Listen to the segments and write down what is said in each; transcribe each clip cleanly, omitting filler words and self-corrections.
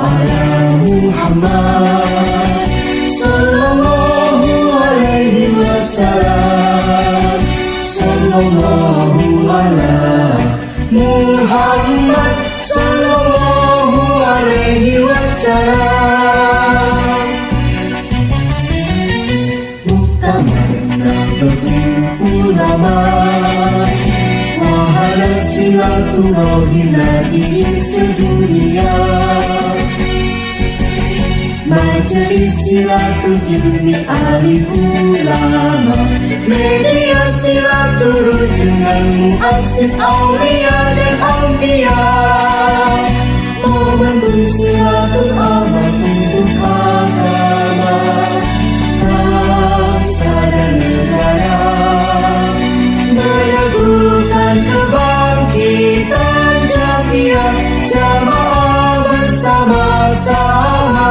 ala Muhammad sallallahu alaihi wasallam. Sallallahu ala Muhammad sallallahu alaihi wasallam. Muktamar Nahdlatul Ulama, wahana silaturahim nadiin sedunia. Majelis silatul ilmi alim ulama, media silaturun dengan muassis aulia dan anbiya. Momentum silatul aman untuk agama, bangsa dan negara, meneguhkan kebangkitan jamiah jamaah bersama-sama.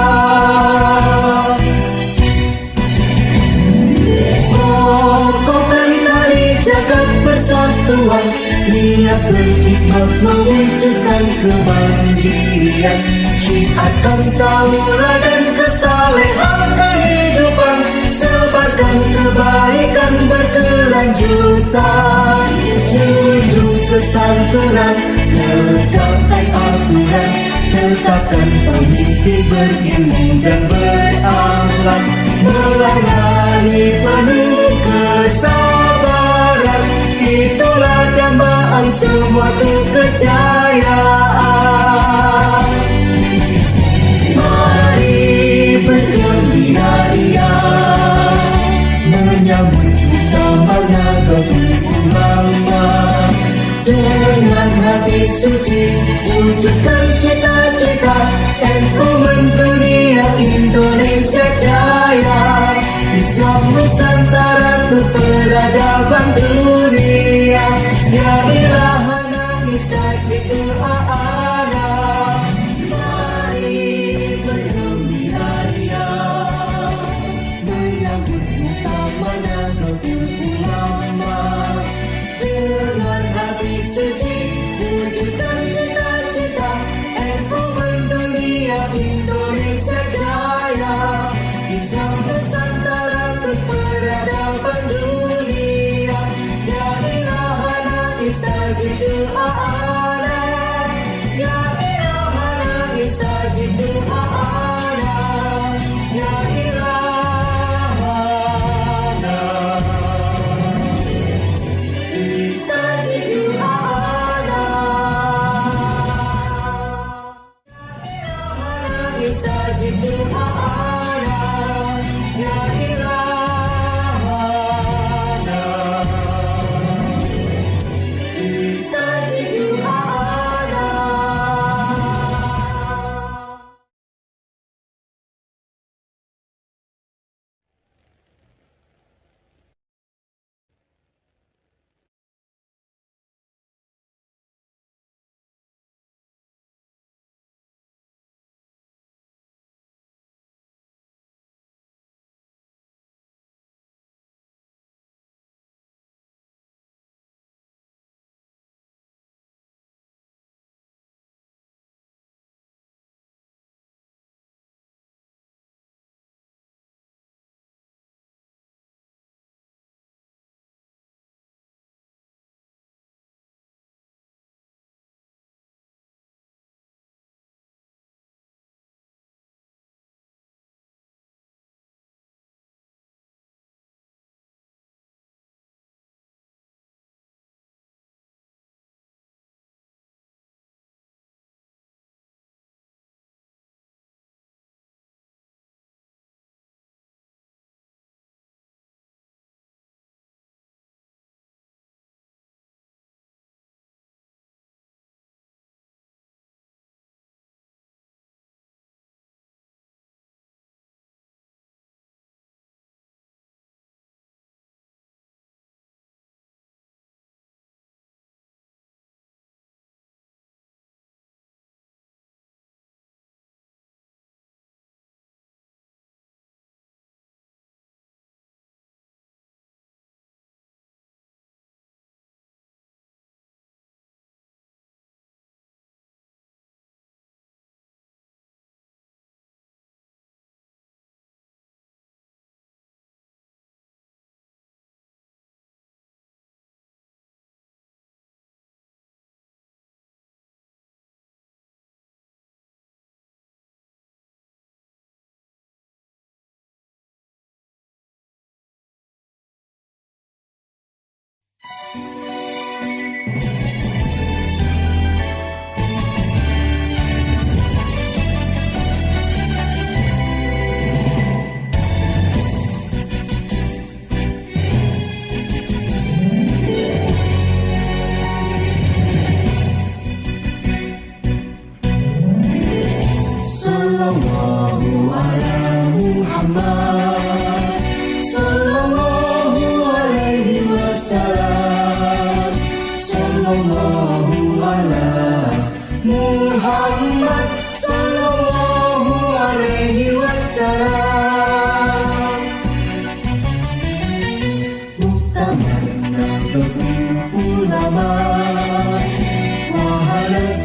Kokohkan tali jagat persatuan, niat berhikmat mewujudkan kemandirian. Syiatkan tauladan kesalehan kehidupan, sebarkan kebaikan berkelanjutan. Junjung kesantunan, tegakkan aturan, tetapkan pemimpin berilmu dan berakhlak, melayani penuh kesabaran. Itulah dambaan suatu kejayaan. Mari bergembira ria, menyambut Muktamar Nahdlatul Ulama. Dengan hati suci, wujudkan cita-cita, NU mendunia, Indonesia jaya. Islam Nusantara untuk peradaban dunia. Ya ilahana istajib doa'ana. Mari bergembira ria, menyambut Muktamar Nahdlatul Ulama. Dengan hati suci, wujudkan cita-cita, NU mendunia, Indonesia jaya. Islam Nusantara untuk peradaban dunia. Ya ilahana istajib doa'ana. Ya ilahana istajib doa'ana. Ya ilahana istajib doa'ana. Istajib doa'ana. Ya ilahana istajib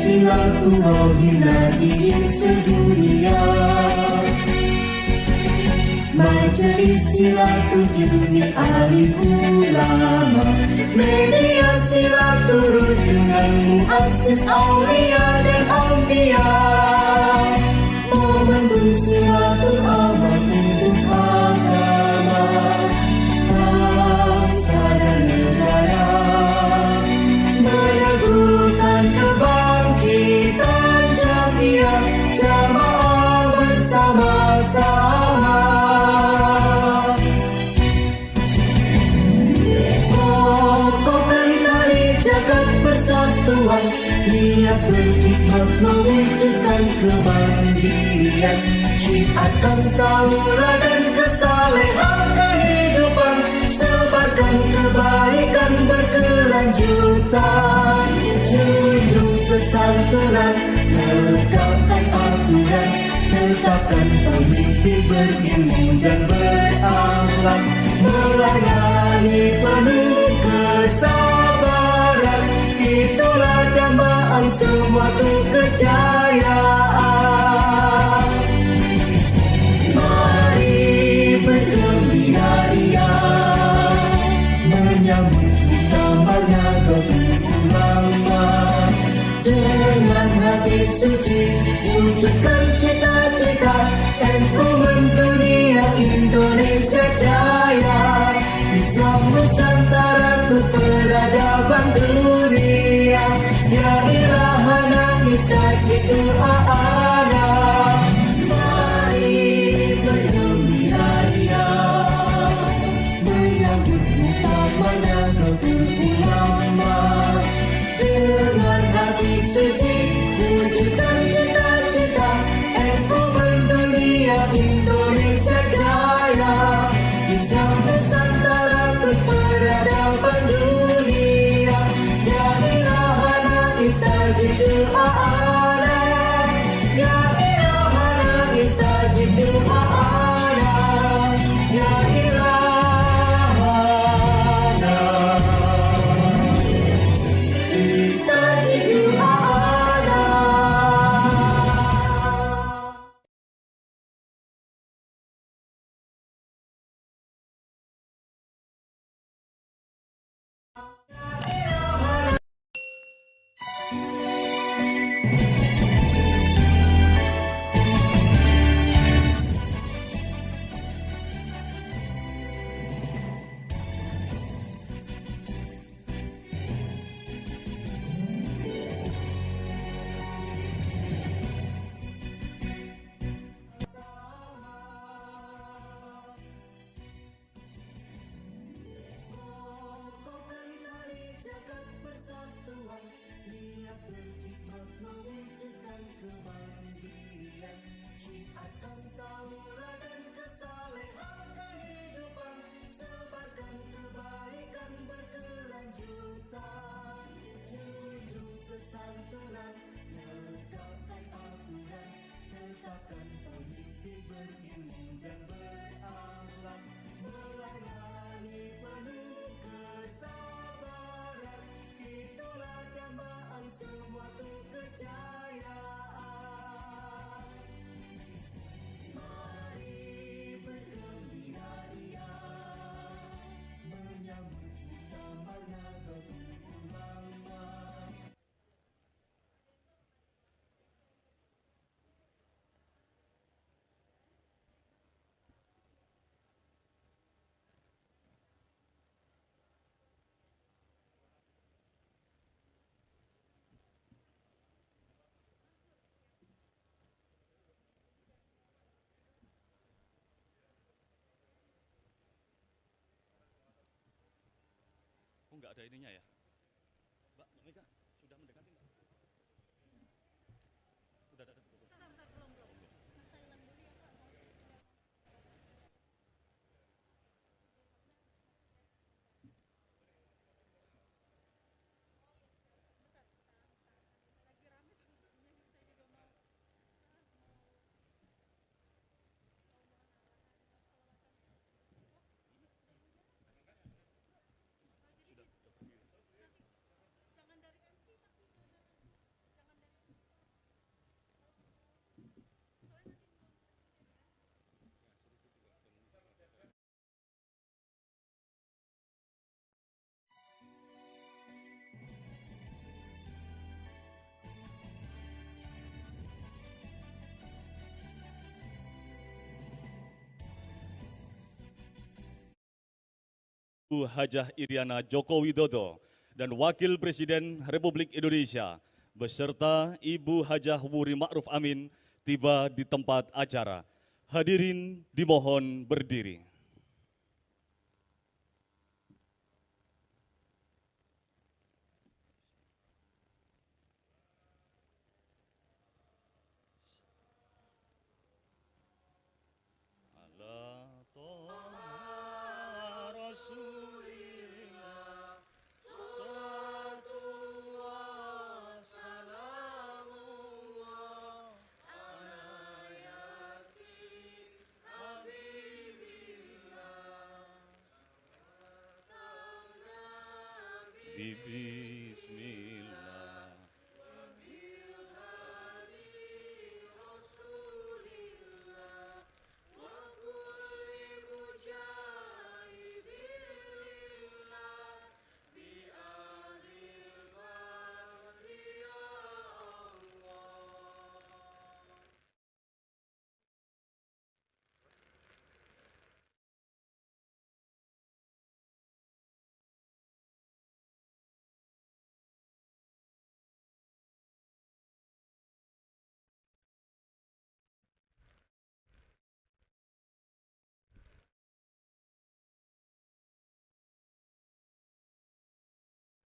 silaturahim Nabi sedunia. Majelis silaturahmi alim ulama, media silaturahmi dengan muassis aulia dan aulia. Momentum silaturahmi untuk agama, bangsa dan negara, meneguhkan kebangkitan jamiah jamaah bersama-sama. Kokohkan tali jagat persatuan, niat berhikmat mewujudkan kemandirian, syiatkan tauladan kesalehan kehidupan, sebarkan kebaikan berkelanjutan, junjung kesantunan, tegakkan aturan, tetapkan pemimpin berilmu dan berakhlak, melayani penuh kesabaran, itulah dambaan suatu kejayaan. Mari bergembira ria, menyambut Muktamar Nahdlatul Ulama, dengan hati suci wujudkan cita-cita, NU mendunia Indonesia jaya, Islam Nusantara untuk peradaban dunia. Ya ilahana istajib doa'ana, mari bergembira ria, menyambut Muktamar Nahdlatul Ulama, dengan hati suci wujudkan cita-cita, NU mendunia Indonesia jaya, Islam Nusantara untuk peradaban dunia. Ya ilahana istajib doa'ana, ya ilahana istajib doa'ana, ya ilahana istajib doa'ana. Kokohkan tali jagat persatuan, niat berhikmat mewujudkan kemandirian, syiatkan tauladan kesalehan kehidupan, sebarkan kebaikan berkelanjutan, junjung kesantunan, tegakkan aturan, tetapkan pemimpin berilmu dan berakhlak, melayani penuh kesabaran, itulah dambaan suatu kejayaan. Mari bergembira ria, menyambut Muktamar Nahdlatul Ulama. Oh, nggak ada ininya ya? Mbak Mega, sudah mendekati nggak? Udah ada? Sudah berdiri. Jangan dari MC. Hajah Iriana Joko Widodo dan Wakil Presiden Republik Indonesia beserta Ibu Hajah Wuri Ma'ruf Amin tiba di tempat acara. Hadirin dimohon berdiri. Bismillah.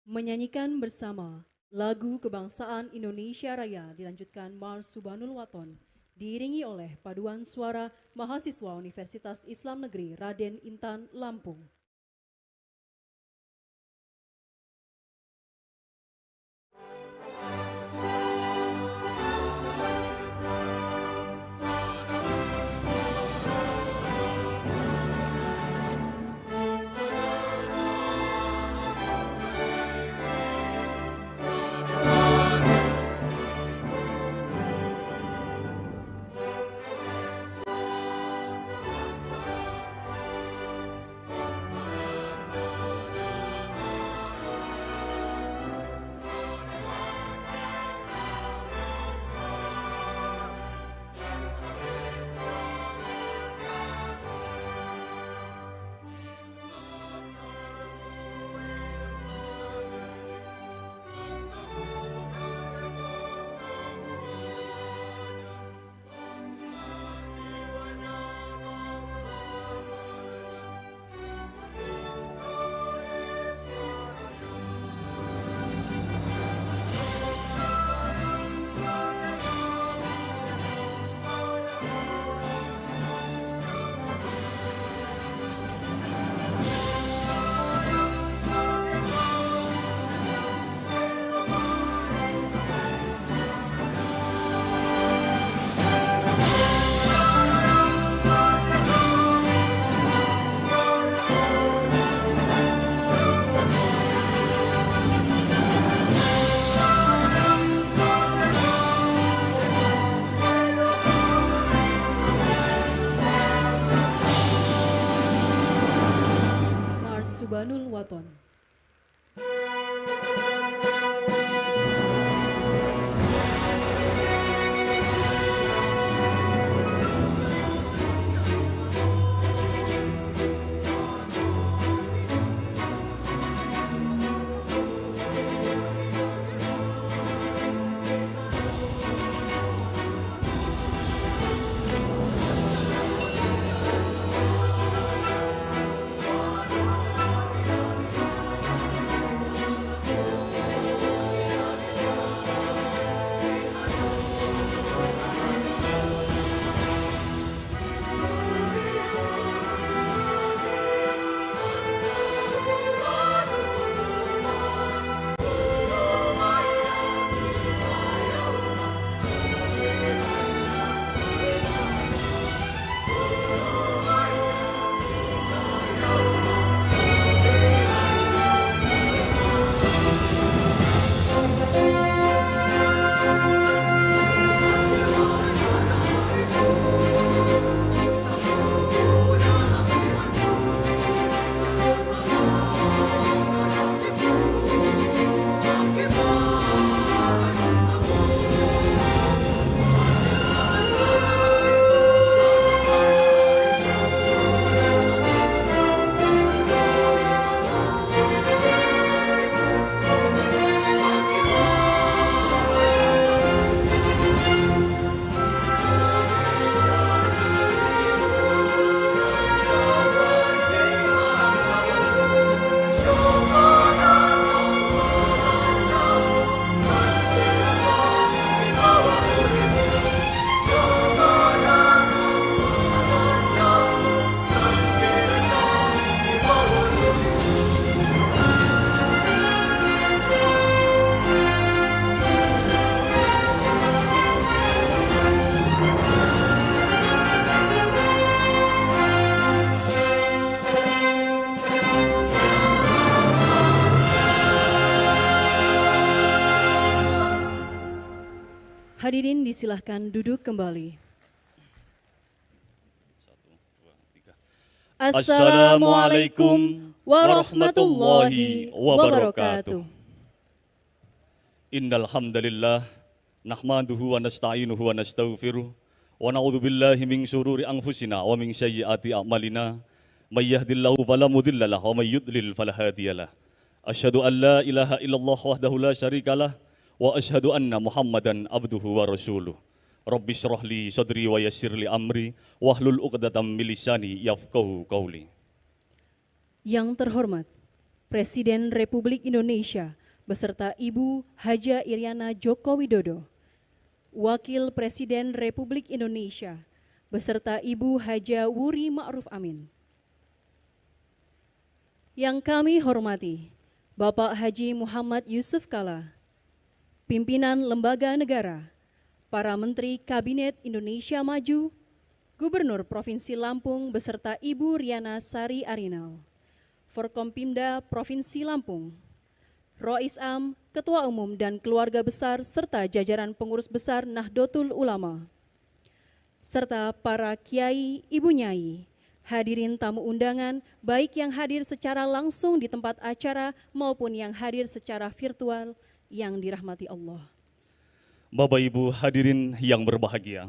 Menyanyikan bersama lagu kebangsaan Indonesia Raya dilanjutkan Mars Subhanul Waton diiringi oleh paduan suara mahasiswa Universitas Islam Negeri Raden Intan Lampung. Bangsa Hadirin disilahkan duduk kembali. Assalamualaikum warahmatullahi wabarakatuh. Innal hamdalillah nahmaduhu wa nasta'inuhu wa nastaghfiruh wa na'udzu billahi min syururi anfusina wa min sayyiati a'malina may yahdihillahu fala mudilla lahu wa may yudlil fala hadiyalah. Asyhadu an la ilaha illallah wahdahu la syarikalah wa asyhadu anna Muhammadan abduhu wa rasuluh. Rabbi syrah li sadri wa yassir li amri wahlul 'uqdatam min lisani yafqahu qawli. Yang terhormat Presiden Republik Indonesia beserta Ibu Haja Iriana Joko Widodo, Wakil Presiden Republik Indonesia beserta Ibu Haja Wuri Ma'ruf Amin. Yang kami hormati Bapak Haji Muhammad Yusuf Kalla, Pimpinan Lembaga Negara, para Menteri Kabinet Indonesia Maju, Gubernur Provinsi Lampung beserta Ibu Riana Sari Arinal, Forkompimda Provinsi Lampung, Rois Am, Ketua Umum dan Keluarga Besar serta jajaran pengurus besar Nahdlatul Ulama, serta para kiai, ibu nyai, hadirin tamu undangan, baik yang hadir secara langsung di tempat acara maupun yang hadir secara virtual yang dirahmati Allah. Bapak Ibu hadirin yang berbahagia,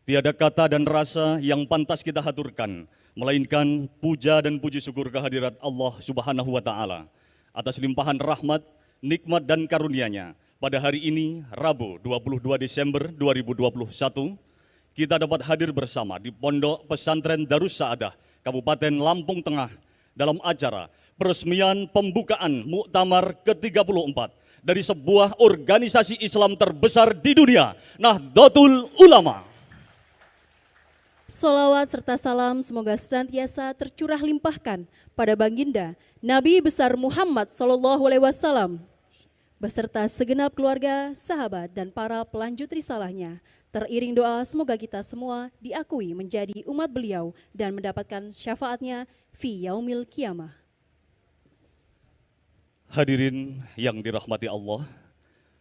tiada kata dan rasa yang pantas kita haturkan, melainkan puja dan puji syukur kehadirat Allah Subhanahu wa Ta'ala atas limpahan rahmat, nikmat dan karunia-Nya. Pada hari ini, Rabu 22 Desember 2021, kita dapat hadir bersama di Pondok Pesantren Darus Saadah, Kabupaten Lampung Tengah, dalam acara peresmian pembukaan Muktamar ke-34 dari sebuah organisasi Islam terbesar di dunia, Nahdlatul Ulama. Salawat serta salam semoga senantiasa tercurah limpahkan pada baginda Nabi besar Muhammad SAW beserta segenap keluarga, sahabat dan para pelanjut risalahnya. Teriring doa semoga kita semua diakui menjadi umat beliau dan mendapatkan syafaatnya fi yaumil qiyamah. Hadirin yang dirahmati Allah,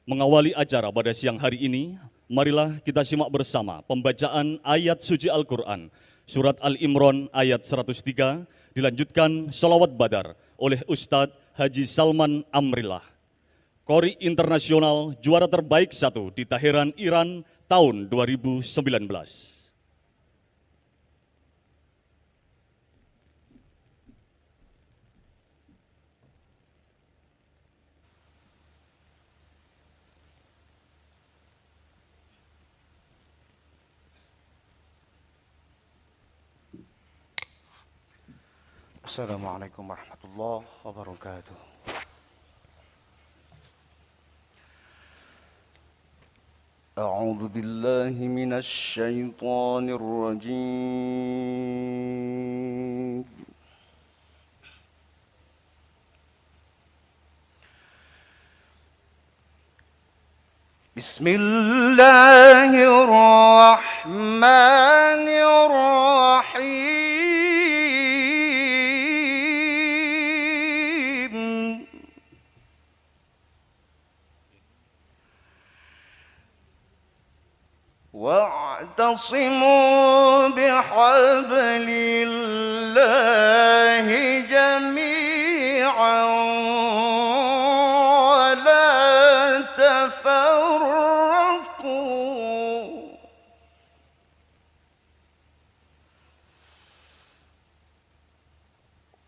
mengawali acara pada siang hari ini, marilah kita simak bersama pembacaan ayat suci Al-Quran, surat Al-Imran ayat 103, dilanjutkan sholawat badar oleh Ustadz Haji Salman Amrillah, Qori Internasional juara terbaik 1 di Teheran, Iran tahun 2019. Assalamualaikum warahmatullahi wabarakatuh. A'udzu billahi minasy syaithanir rajim. Bismillahirrahmanirrahim. واعتصموا بحبل الله جميعا ولا تفرقوا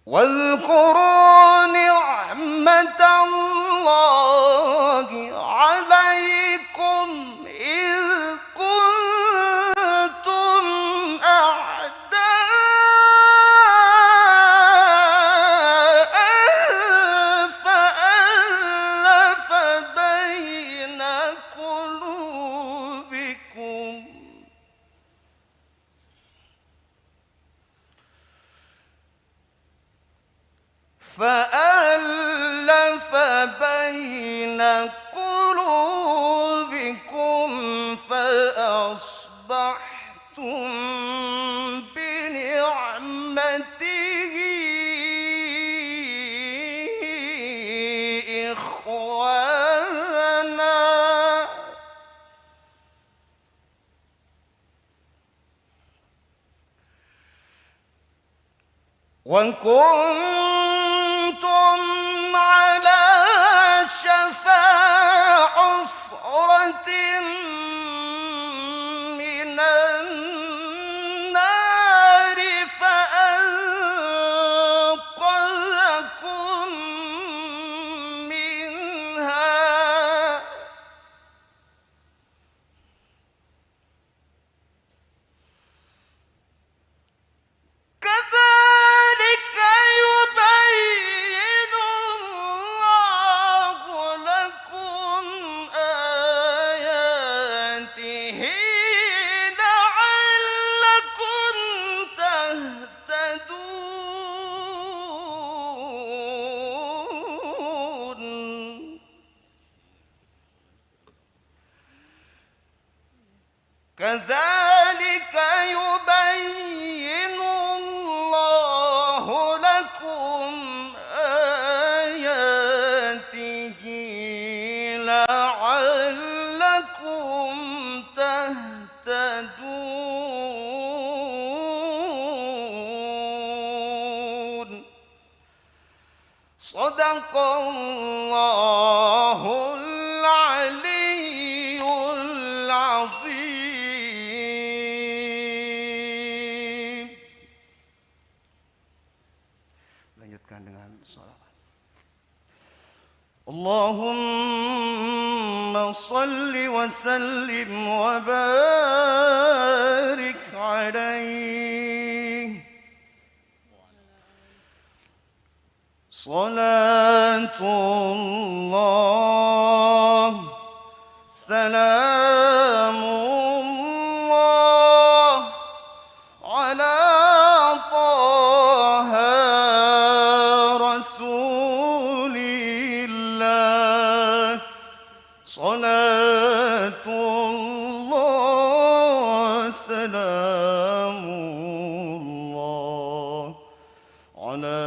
واذكروا نعمة الله عليكم إذ كنتم أعداء فألف بين قلوبكم فأصبحتم بنعمته إخوانا وكنتم على شفا حفرة من النار فأنقذكم منها كذلك يبين الله لكم آياته لعلكم تهتدون كذلك يبين الله لكم آياته لعلكم تهتدون صدق الله العلي العظيم. Lanjutkan dengan salawat. Allahumma salli wa sallim wa barik alaihi. Salatullah salamullah ala taha rasulillah. Salatullah salamullah ala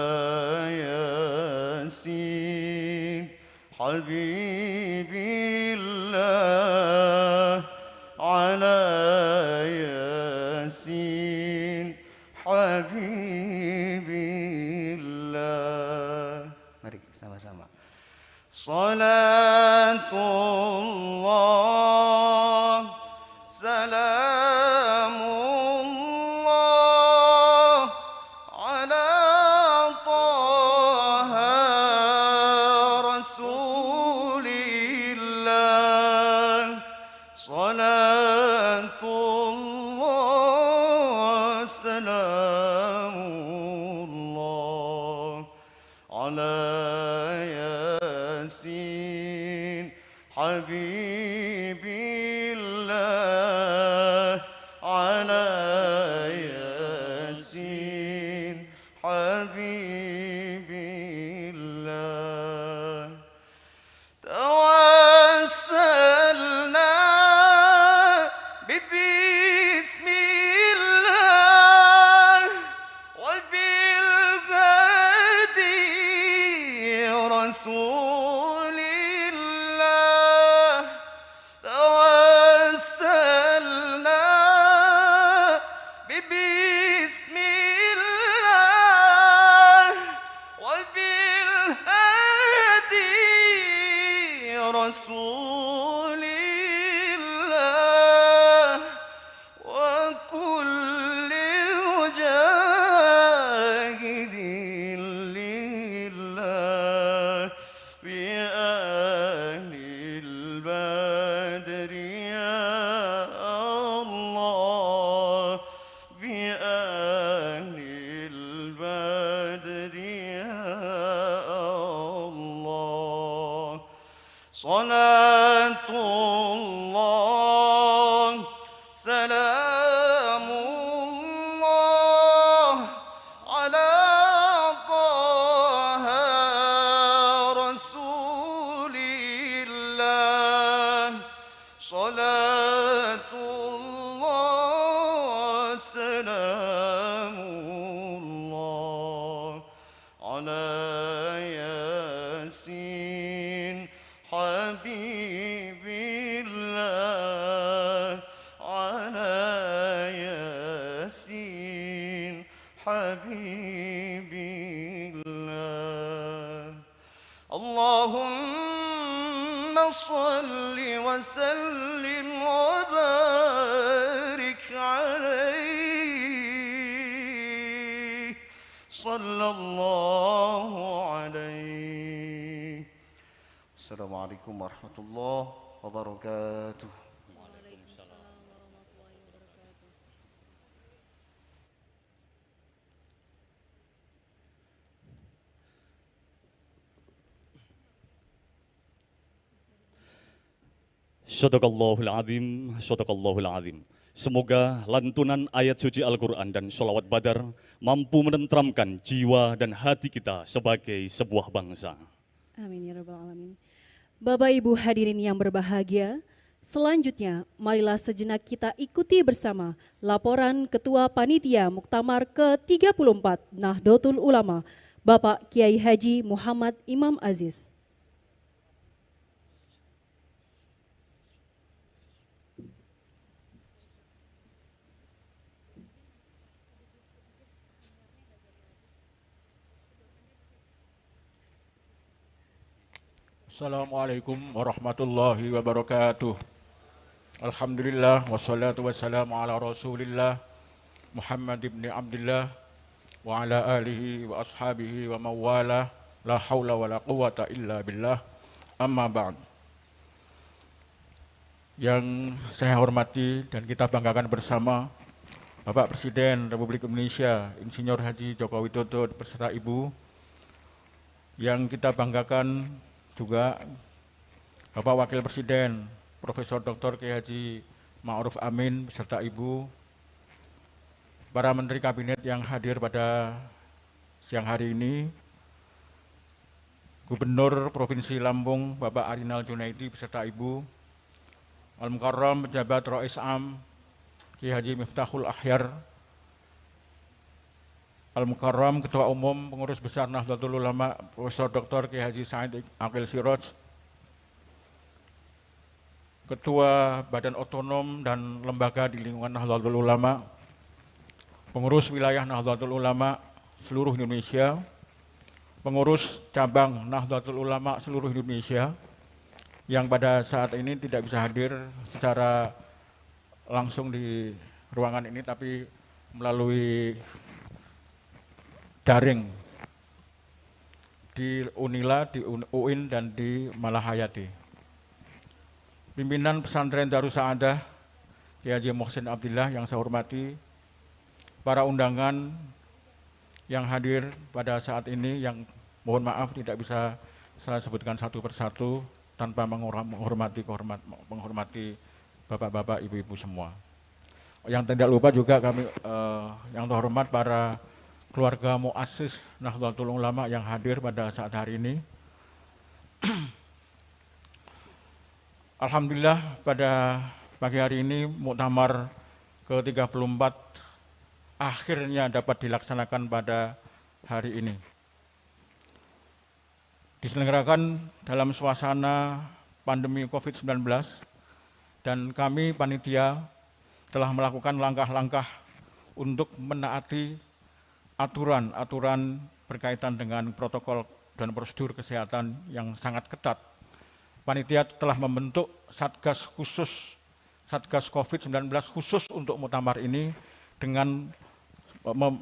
yasin habibillah ala yasin habibillah. Mari sama-sama. Salatullah salamullah ala taha rasulillah. Salatullah salamullah ala yasin habibillah ala yasin habibillah. Tawassalna bismillah wa bil hadi rasulillah. Tawassalna bismillah wa bil hadi rasulillah wa kulli mujahidin lillah bi ahlil badri ya Allah bi ahlil badri ya Allah. Salatullah salamullah ala taha rasulillah. Salatullah salamullah ala yasin habibillah ala yasin habibillah. صل وسلم وبارك عليه صلى الله عليه. Assalamualaikum warahmatullahi wabarakatuh. Sadaqallahul azim, sadaqallahul azim. Semoga lantunan ayat suci Al-Quran dan sholawat badar mampu menenteramkan jiwa dan hati kita sebagai sebuah bangsa. Amin ya rabbal alamin. Bapak Ibu hadirin yang berbahagia, selanjutnya marilah sejenak kita ikuti bersama laporan Ketua Panitia Muktamar ke-34 Nahdlatul Ulama, Bapak Kiai Haji Muhammad Imam Aziz. Assalamualaikum warahmatullahi wabarakatuh. Alhamdulillah wassalatu wassalamu ala Rasulillah Muhammad ibn Abdullah wa ala alihi wa ashabihi wa mawala la hawla wa la quwata illa billah. Amma ba'd. Yang saya hormati dan kita banggakan bersama Bapak Presiden Republik Indonesia Insinyur Haji Joko Widodo beserta Ibu. Yang kita banggakan juga Bapak Wakil Presiden Profesor Dr. Kiai Haji Ma'ruf Amin beserta Ibu, para Menteri Kabinet yang hadir pada siang hari ini, Gubernur Provinsi Lampung Bapak Arinal Junaidi beserta Ibu, Al-Mukarram Pejabat Rais Am Kiai Haji Miftahul Akhyar, Al-Mukarram Ketua Umum Pengurus Besar Nahdlatul Ulama Profesor Dr. Kiai Haji Said Aqil Siraj, Ketua Badan Otonom dan Lembaga di lingkungan Nahdlatul Ulama, Pengurus Wilayah Nahdlatul Ulama seluruh Indonesia, Pengurus Cabang Nahdlatul Ulama seluruh Indonesia yang pada saat ini tidak bisa hadir secara langsung di ruangan ini tapi melalui daring di Unila, di UIN, dan di Malahayati. Pimpinan Pesantren Darus Saadah, Kiai Haji Muhsin Abdillah yang saya hormati, para undangan yang hadir pada saat ini yang mohon maaf tidak bisa saya sebutkan satu persatu tanpa menghormati bapak-bapak, ibu-ibu semua. Yang tidak lupa juga kami yang terhormat para keluarga muassis Nahdlatul Ulama yang hadir pada saat hari ini. Alhamdulillah pada pagi hari ini Muktamar ke-34 akhirnya dapat dilaksanakan pada hari ini. Diselenggarakan dalam suasana pandemi COVID-19 dan kami panitia telah melakukan langkah-langkah untuk menaati aturan-aturan berkaitan dengan protokol dan prosedur kesehatan yang sangat ketat. Panitia telah membentuk Satgas khusus, Satgas COVID-19 khusus untuk Muktamar ini dengan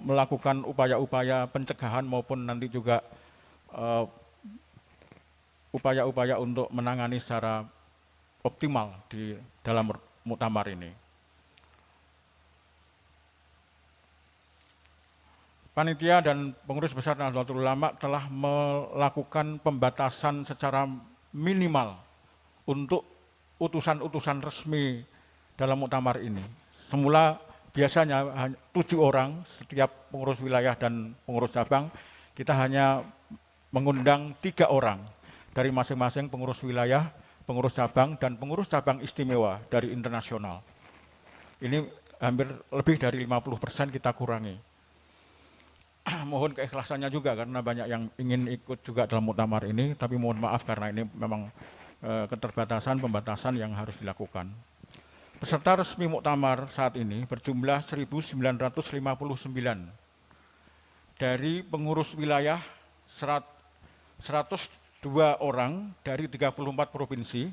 melakukan upaya-upaya pencegahan maupun nanti juga upaya-upaya untuk menangani secara optimal di dalam Muktamar ini. Panitia dan pengurus besar Nahdlatul Ulama telah melakukan pembatasan secara minimal untuk utusan-utusan resmi dalam muktamar ini. Semula biasanya 7 orang setiap pengurus wilayah dan pengurus cabang, kita hanya mengundang 3 orang dari masing-masing pengurus wilayah, pengurus cabang, dan pengurus cabang istimewa dari internasional. Ini hampir lebih dari 50% kita kurangi. Mohon keikhlasannya juga karena banyak yang ingin ikut juga dalam muktamar ini, tapi mohon maaf karena ini memang keterbatasan, pembatasan yang harus dilakukan. Peserta resmi muktamar saat ini berjumlah 1.959. Dari pengurus wilayah 100 2 orang dari 34 provinsi,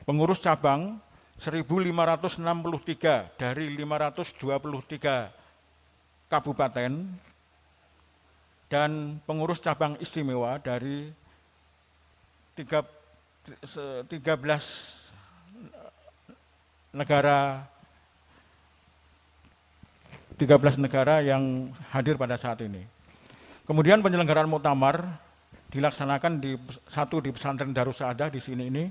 pengurus cabang 1.563 dari 523 kabupaten, dan pengurus cabang istimewa dari 13 negara yang hadir pada saat ini. Kemudian penyelenggaraan muktamar dilaksanakan di pesantren Darus Saadah di sini ini,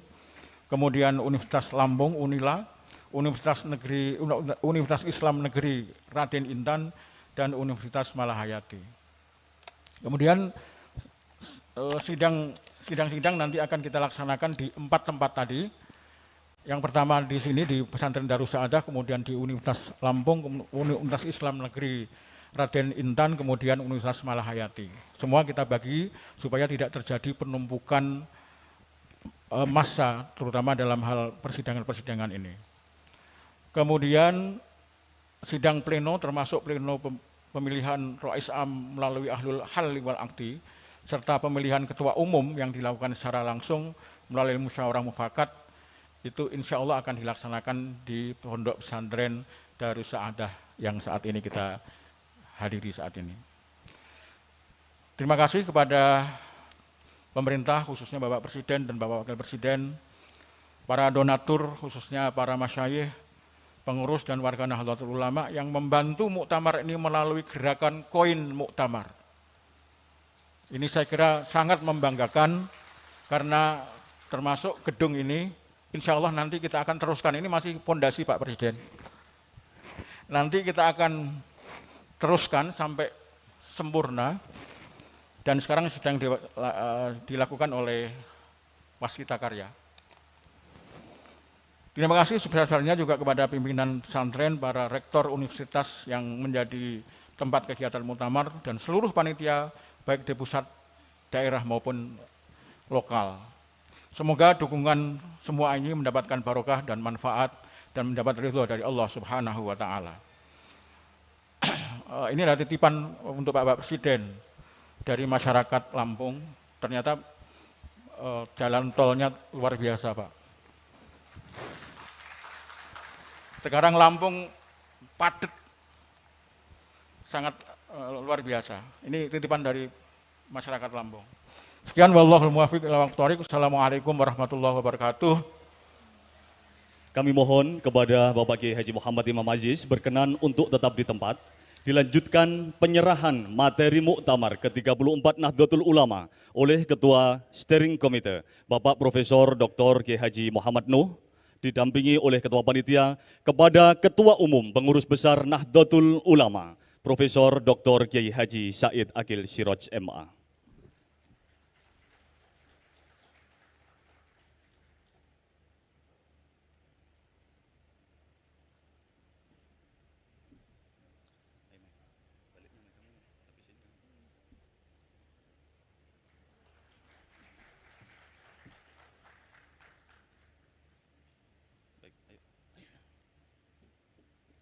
kemudian Universitas Lampung Unila, Universitas Islam Negeri Raden Intan, dan Universitas Malahayati. Kemudian sidang-sidang nanti akan kita laksanakan di 4 tempat tadi. Yang pertama di sini di pesantren Darus Saadah, kemudian di Universitas Lampung, Universitas Islam Negeri Raden Intan, kemudian Universitas Malahayati. Semua kita bagi supaya tidak terjadi penumpukan massa, terutama dalam hal persidangan-persidangan ini. Kemudian sidang pleno termasuk pleno pemilihan Rais Am melalui Ahlul Hal wal Aqdi, serta pemilihan ketua umum yang dilakukan secara langsung melalui musyawarah mufakat, itu insya Allah akan dilaksanakan di Pondok Pesantren Darus Saadah yang saat ini kita hadiri saat ini. Terima kasih kepada pemerintah, khususnya Bapak Presiden dan Bapak Wakil Presiden, para donatur, khususnya para masyayikh, pengurus dan warga Nahdlatul Ulama yang membantu muktamar ini melalui gerakan koin muktamar. Ini saya kira sangat membanggakan karena termasuk gedung ini, insya Allah nanti kita akan teruskan, ini masih pondasi Pak Presiden. Nanti kita akan teruskan sampai sempurna, dan sekarang sedang dilakukan oleh Waskita Karya. Terima kasih sebesar-besarnya juga kepada pimpinan pesantren, para rektor universitas yang menjadi tempat kegiatan muktamar, dan seluruh panitia baik di pusat, daerah maupun lokal. Semoga dukungan semua ini mendapatkan barokah dan manfaat dan mendapat ridho dari Allah Subhanahu wa Ta'ala. Ini adalah titipan untuk Bapak Presiden dari masyarakat Lampung. Ternyata jalan tolnya luar biasa, Pak. Sekarang Lampung padat, sangat luar biasa. Ini titipan dari masyarakat Lampung. Sekian, wallahul muwaffiq ila aqwamit thoriq. Assalamualaikum warahmatullahi wabarakatuh. Kami mohon kepada Bapak Kiai Haji Muhammad Imam Aziz berkenan untuk tetap di tempat. Dilanjutkan penyerahan materi muktamar ke-34 Nahdlatul Ulama oleh Ketua Steering Committee, Bapak Profesor Dr. Kiai Haji Muhammad Nuh, didampingi oleh Ketua Panitia, kepada Ketua Umum Pengurus Besar Nahdlatul Ulama, Profesor Dr. Kiai Haji Said Akil Siraj MA.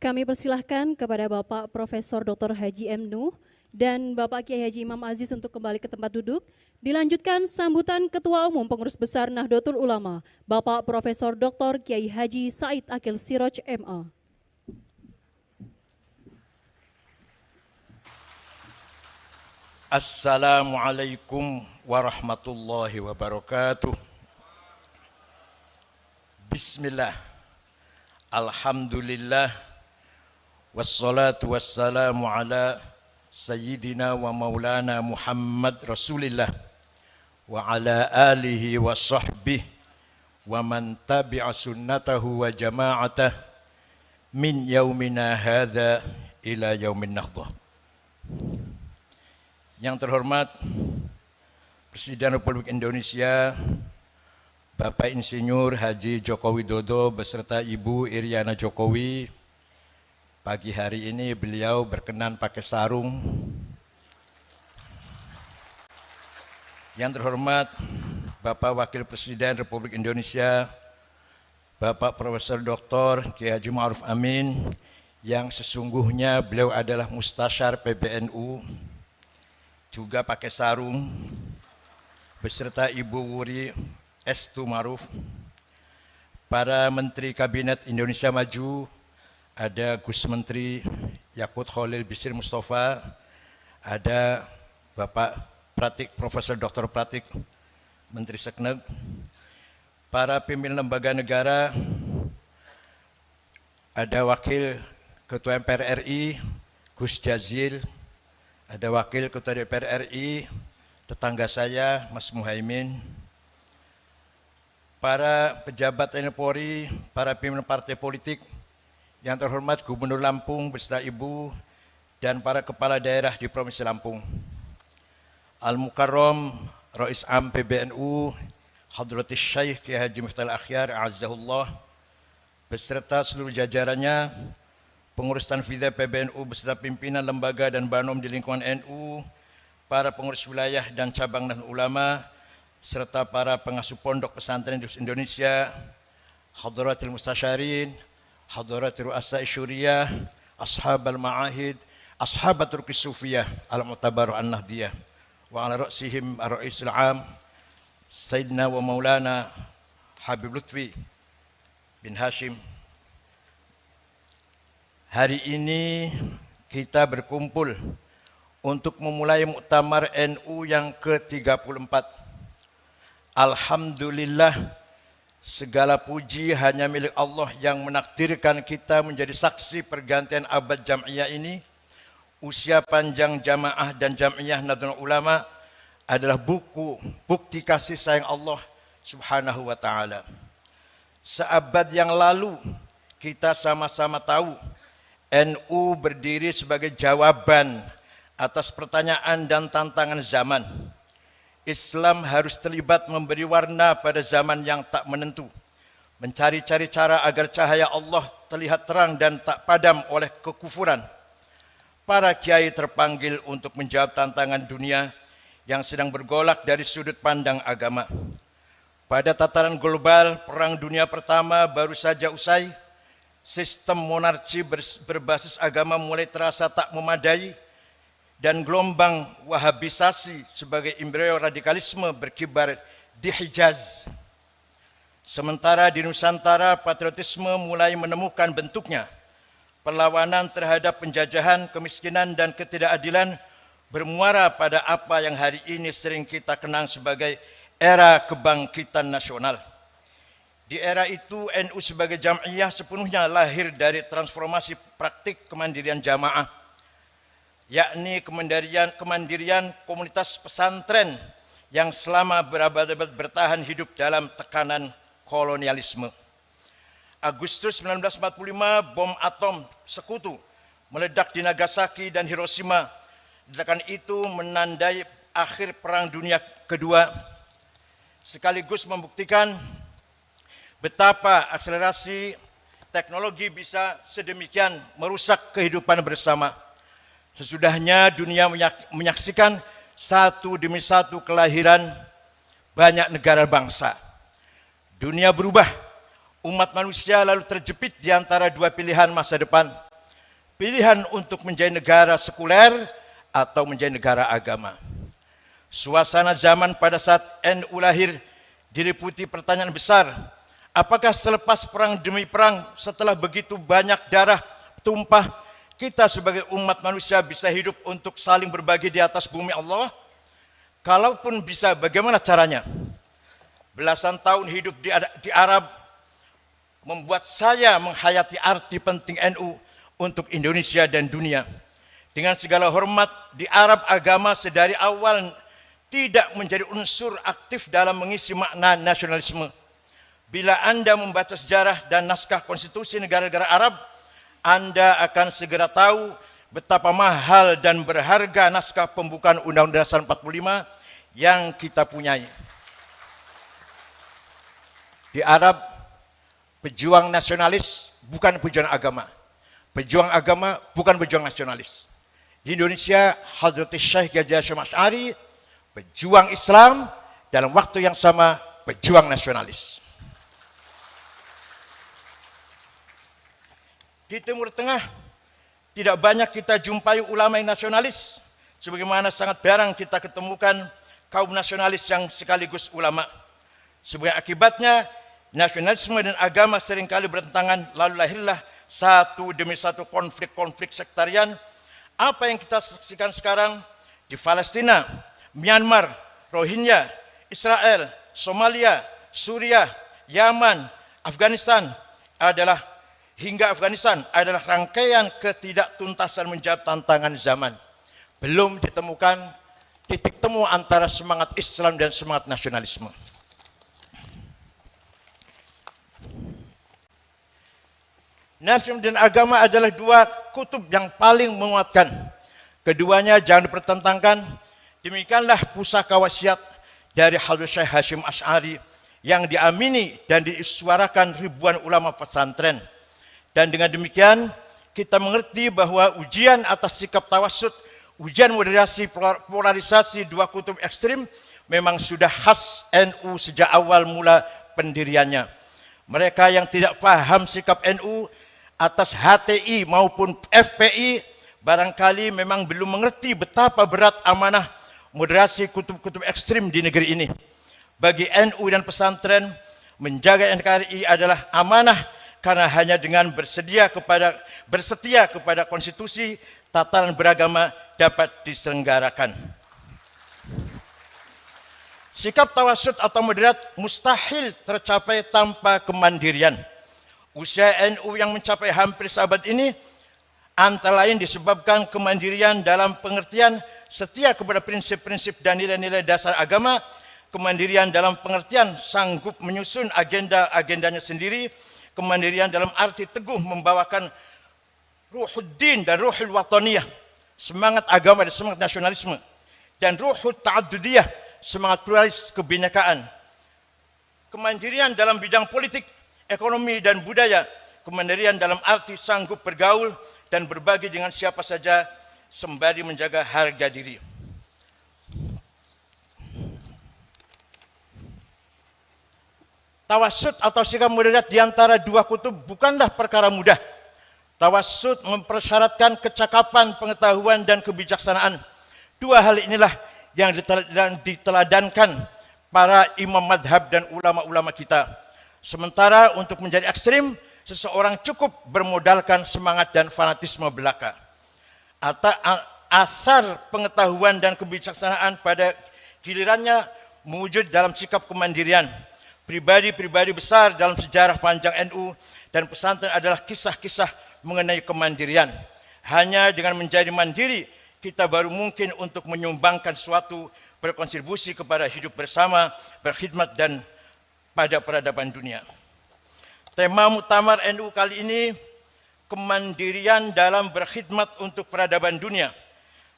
Kami persilahkan kepada Bapak Profesor Dr. Haji M. Nuh dan Bapak Kiai Haji Imam Aziz untuk kembali ke tempat duduk. Dilanjutkan sambutan Ketua Umum Pengurus Besar Nahdlatul Ulama, Bapak Profesor Dr. Kiai Haji Said Akil Siraj MA. Assalamualaikum warahmatullahi wabarakatuh. Bismillah, alhamdulillah, wassalatu wassalamu ala sayyidina wa maulana Muhammad Rasulillah wa ala alihi wa sahbihi wa man tabi'a sunnatahu wa jama'atah min yaumina hadha ila yaumin nahdhah. Yang terhormat Presiden Republik Indonesia Bapak Insinyur Haji Joko Widodo beserta Ibu Iriana Jokowi, pagi hari ini beliau berkenan pakai sarung. Yang terhormat Bapak Wakil Presiden Republik Indonesia Bapak Profesor Dr. Kiai Haji Ma'ruf Amin, yang sesungguhnya beliau adalah Mustasyar PBNU, juga pakai sarung. beserta Ibu Wuri Estu Maruf, para Menteri Kabinet Indonesia Maju, ada Gus Menteri Yakut Khalil Bisri Mustafa, ada Bapak Pratik, Profesor Dr. Pratik, Menteri Sekneg, para pimpinan lembaga negara, ada Wakil Ketua MPR RI, Gus Jazil, ada Wakil Ketua DPR RI, tetangga saya, Mas Muhaimin, para pejabat TNI Polri, para pimpinan partai politik, yang terhormat Gubernur Lampung beserta Ibu, dan para kepala daerah di Provinsi Lampung. Al-Mukarram, Rais Am PBNU, Hadratus Syekh Kiai Haji Miftahul Akhyar, Azzahullah, beserta seluruh jajarannya, pengurus Tanfidha PBNU beserta pimpinan lembaga dan banom di lingkungan NU, para pengurus wilayah dan cabang dan ulama, serta para pengasuh pondok pesantren di Indonesia, Hadratil Mustasyarin, Hadratil Ru'asa Syuriyah, Ashabal Ma'ahid, Ashabatul Qisufiyah, Al-Mu'tabaru An-Nahdiyah, wa ala ra'sihim ar-ra'isul am, Sayyidina wa Maulana Habib Lutfi bin Hashim. Hari ini kita berkumpul untuk memulai muktamar NU yang ke-34. Alhamdulillah, segala puji hanya milik Allah yang menakdirkan kita menjadi saksi pergantian abad jam'iyah ini. Usia panjang jamaah dan jam'iyah Nahdlatul Ulama adalah bukti kasih sayang Allah Subhanahu wa taala. Seabad yang lalu kita sama-sama tahu NU berdiri sebagai jawaban atas pertanyaan dan tantangan zaman. Islam harus terlibat memberi warna pada zaman yang tak menentu, mencari-cari cara agar cahaya Allah terlihat terang dan tak padam oleh kekufuran. Para kiai terpanggil untuk menjawab tantangan dunia yang sedang bergolak dari sudut pandang agama. Pada tataran global, Perang Dunia Pertama baru saja usai. Sistem monarki berbasis agama mulai terasa tak memadai, dan gelombang wahabisasi sebagai embrio radikalisme berkibar di Hijaz. Sementara di Nusantara, patriotisme mulai menemukan bentuknya. Perlawanan terhadap penjajahan, kemiskinan, dan ketidakadilan bermuara pada apa yang hari ini sering kita kenang sebagai era kebangkitan nasional. Di era itu, NU sebagai jam'iyah sepenuhnya lahir dari transformasi praktik kemandirian jamaah, yakni kemandirian komunitas pesantren yang selama berabad-abad bertahan hidup dalam tekanan kolonialisme. Agustus 1945, bom atom sekutu meledak di Nagasaki dan Hiroshima. Ledakan itu menandai akhir Perang Dunia Kedua, sekaligus membuktikan betapa akselerasi teknologi bisa sedemikian merusak kehidupan bersama. Sesudahnya dunia menyaksikan satu demi satu kelahiran banyak negara bangsa. Dunia berubah, umat manusia lalu terjepit di antara dua pilihan masa depan. Pilihan untuk menjadi negara sekuler atau menjadi negara agama. Suasana zaman pada saat NU lahir diliputi pertanyaan besar. Apakah selepas perang demi perang, setelah begitu banyak darah tumpah, kita sebagai umat manusia bisa hidup untuk saling berbagi di atas bumi Allah? Kalaupun bisa, bagaimana caranya? Belasan tahun hidup di Arab membuat saya menghayati arti penting NU untuk Indonesia dan dunia. Dengan segala hormat, di Arab agama sedari awal tidak menjadi unsur aktif dalam mengisi makna nasionalisme. Bila Anda membaca sejarah dan naskah konstitusi negara-negara Arab, Anda akan segera tahu betapa mahal dan berharga naskah pembukaan Undang-Undang Dasar 45 yang kita punyai. Di Arab, pejuang nasionalis bukan pejuang agama. Pejuang agama bukan pejuang nasionalis. Di Indonesia, Hadratus Syekh Kiai Haji Asy'ari, pejuang Islam, dalam waktu yang sama pejuang nasionalis. Di Timur Tengah, tidak banyak kita jumpai ulama yang nasionalis, sebagaimana sangat jarang kita ketemukan kaum nasionalis yang sekaligus ulama. Sebagai akibatnya, nasionalisme dan agama seringkali bertentangan, lalu lahirlah satu demi satu konflik-konflik sektarian. Apa yang kita saksikan sekarang di Palestina, Myanmar, Rohingya, Israel, Somalia, Suriah, Yaman, Afghanistan adalah rangkaian ketidaktuntasan menjawab tantangan zaman. Belum ditemukan titik temu antara semangat Islam dan semangat nasionalisme. Nasionalisme dan agama adalah dua kutub yang paling menguatkan. Keduanya jangan dipertentangkan. Demikianlah pusaka wasiat dari Habib Syekh Hashim Asy'ari yang diamini dan disuarakan ribuan ulama pesantren. Dan dengan demikian kita mengerti bahwa ujian atas sikap tawassut, ujian moderasi polarisasi dua kutub ekstrim memang sudah khas NU sejak awal mula pendiriannya. Mereka yang tidak paham sikap NU atas HTI maupun FPI barangkali memang belum mengerti betapa berat amanah moderasi kutub-kutub ekstrim di negeri ini. Bagi NU dan pesantren, menjaga NKRI adalah amanah karena hanya dengan bersetia kepada konstitusi, tatanan beragama dapat diselenggarakan. Sikap tawassut atau moderat mustahil tercapai tanpa kemandirian. Usia NU yang mencapai hampir seabad ini antara lain disebabkan kemandirian dalam pengertian setia kepada prinsip-prinsip dan nilai-nilai dasar agama, kemandirian dalam pengertian sanggup menyusun agenda-agendanya sendiri, kemandirian dalam arti teguh membawakan ruhuddin dan ruhul wataniyah, semangat agama dan semangat nasionalisme, dan ruhul ta'addudiyah, semangat pluralis kebinekaan. Kemandirian dalam bidang politik, ekonomi dan budaya, kemandirian dalam arti sanggup bergaul dan berbagi dengan siapa saja sembari menjaga harga diri. Tawassut atau sikap moderat di antara dua kutub bukanlah perkara mudah. Tawassut mempersyaratkan kecakapan, pengetahuan dan kebijaksanaan. Dua hal inilah yang diteladankan para imam madhab dan ulama-ulama kita. Sementara untuk menjadi ekstrim, seseorang cukup bermodalkan semangat dan fanatisme belaka. Asar pengetahuan dan kebijaksanaan pada gilirannya mewujud dalam sikap kemandirian. Pribadi-pribadi besar dalam sejarah panjang NU dan pesantren adalah kisah-kisah mengenai kemandirian. Hanya dengan menjadi mandiri, kita baru mungkin untuk menyumbangkan sesuatu, berkontribusi kepada hidup bersama, berkhidmat dan pada peradaban dunia. Tema muktamar NU kali ini, kemandirian dalam berkhidmat untuk peradaban dunia.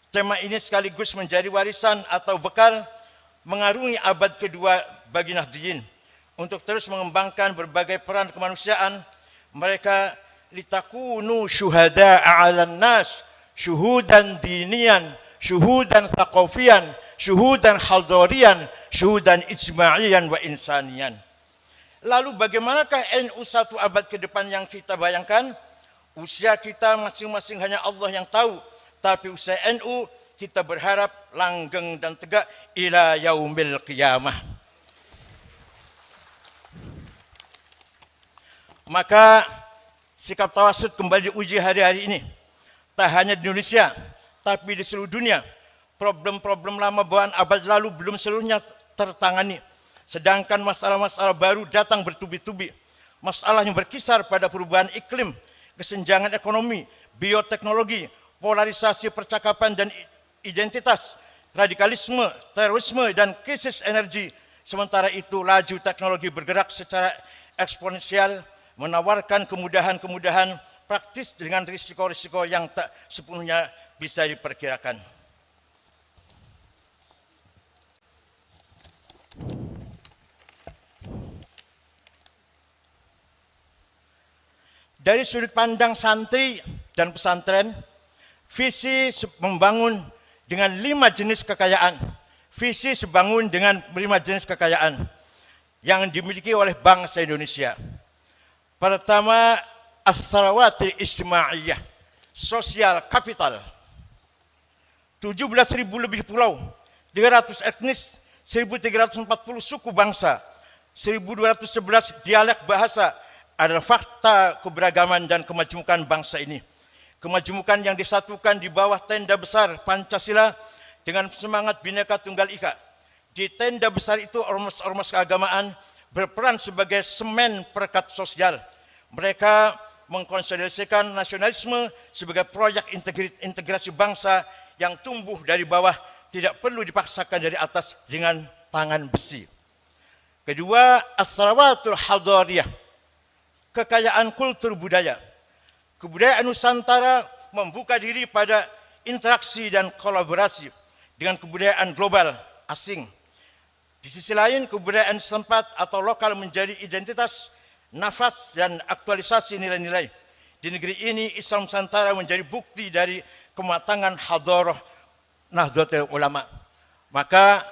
Tema ini sekaligus menjadi warisan atau bekal mengarungi abad kedua bagi Nahdliyin. Untuk terus mengembangkan berbagai peran kemanusiaan, mereka litakunu syuhada'a 'alan nas, syuhudan dinian, syuhudan thaqafiyan, syuhudan haldorian, syuhudan ijma'iyan wa insanian. Lalu bagaimanakah NU satu abad ke depan yang kita bayangkan? Usia kita masing-masing hanya Allah yang tahu. Tapi usia NU kita berharap langgeng dan tegak ila yaumil qiyamah. Maka sikap tawassut kembali diuji hari-hari ini. Tak hanya di Indonesia, tapi di seluruh dunia. Problem-problem lama bawaan abad lalu belum seluruhnya tertangani. Sedangkan masalah-masalah baru datang bertubi-tubi. Masalah yang berkisar pada perubahan iklim, kesenjangan ekonomi, bioteknologi, polarisasi percakapan dan identitas, radikalisme, terorisme, dan krisis energi. Sementara itu, laju teknologi bergerak secara eksponensial, menawarkan kemudahan-kemudahan praktis dengan risiko-risiko yang tak sepenuhnya bisa diperkirakan. Dari sudut pandang santri dan pesantren, visi membangun dengan 5 jenis kekayaan. Visi sebangun dengan 5 jenis kekayaan yang dimiliki oleh bangsa Indonesia. Pertama, as-sarawatil ijtimaiyah, sosial kapital. 17.000 lebih pulau, 300 etnis 1.340 suku bangsa, 1.211 dialek bahasa adalah fakta keberagaman dan kemajemukan bangsa ini. Kemajemukan yang disatukan di bawah tenda besar Pancasila dengan semangat Bhinneka Tunggal Ika. Di tenda besar itu ormas-ormas keagamaan berperan sebagai semen perekat sosial. Mereka mengkonsolidasikan nasionalisme sebagai proyek integrasi bangsa yang tumbuh dari bawah, tidak perlu dipaksakan dari atas dengan tangan besi. Kedua, as-sarawatul hadariyah, kekayaan kultur budaya. Kebudayaan Nusantara membuka diri pada interaksi dan kolaborasi dengan kebudayaan global asing. Di sisi lain, kebudayaan setempat atau lokal menjadi identitas, nafas, dan aktualisasi nilai-nilai. Di negeri ini, Islam Nusantara menjadi bukti dari kematangan hadarah Nahdlatul Ulama. Maka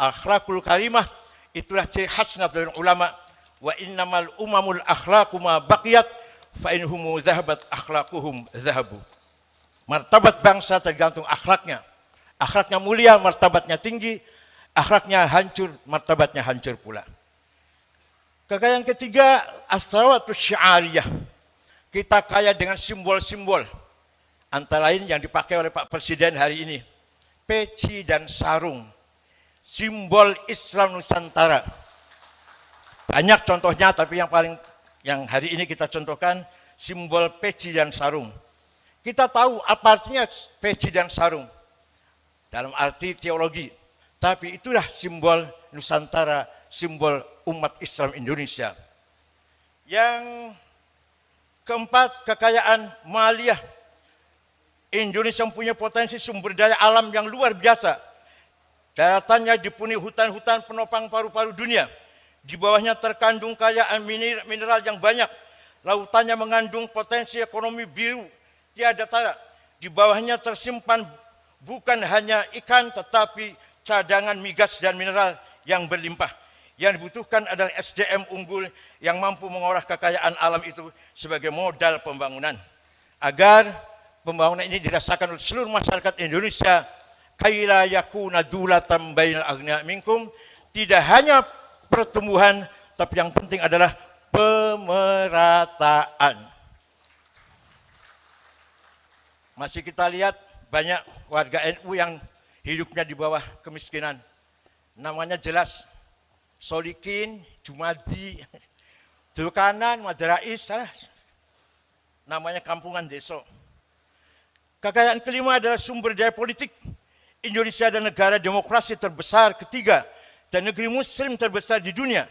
akhlakul karimah itulah ciri khas Nahdlatul Ulama. Wa innamal umamul akhlaqu ma baqiyat fa inhumu zahabat akhlaquhum zahabu. Martabat bangsa tergantung akhlaknya. Akhlaknya mulia, martabatnya tinggi. Akhlaknya hancur, martabatnya hancur pula. Kekayaan ketiga, as-sarawatus syiariyah. Kita kaya dengan simbol-simbol. Antara lain yang dipakai oleh Pak Presiden hari ini. Peci dan sarung. Simbol Islam Nusantara. Banyak contohnya, tapi yang hari ini kita contohkan, simbol peci dan sarung. Kita tahu apa artinya peci dan sarung. Dalam arti teologi. Tapi itulah simbol Nusantara, simbol umat Islam Indonesia. Yang keempat, kekayaan maliyah. Indonesia mempunyai potensi sumber daya alam yang luar biasa. Daratannya dipenuhi hutan-hutan penopang paru-paru dunia. Di bawahnya terkandung kekayaan mineral yang banyak. Lautannya mengandung potensi ekonomi biru tiada tara. Di bawahnya tersimpan bukan hanya ikan tetapi cadangan migas dan mineral yang berlimpah. Yang dibutuhkan adalah SDM unggul yang mampu mengolah kekayaan alam itu sebagai modal pembangunan. Agar pembangunan ini dirasakan oleh seluruh masyarakat Indonesia, kaila yakuna dulatan bainal aghnia minkum, tidak hanya pertumbuhan, tapi yang penting adalah pemerataan. Masih kita lihat banyak warga NU yang hidupnya di bawah kemiskinan. Namanya jelas Solikin, Jumadi, Dulkanan, Maderais, namanya kampungan desa. Kekayaan kelima adalah sumber daya politik. Indonesia adalah negara demokrasi terbesar ketiga dan negeri muslim terbesar di dunia.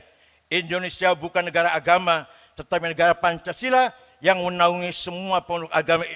Indonesia bukan negara agama, tetapi negara Pancasila yang menaungi semua pemeluk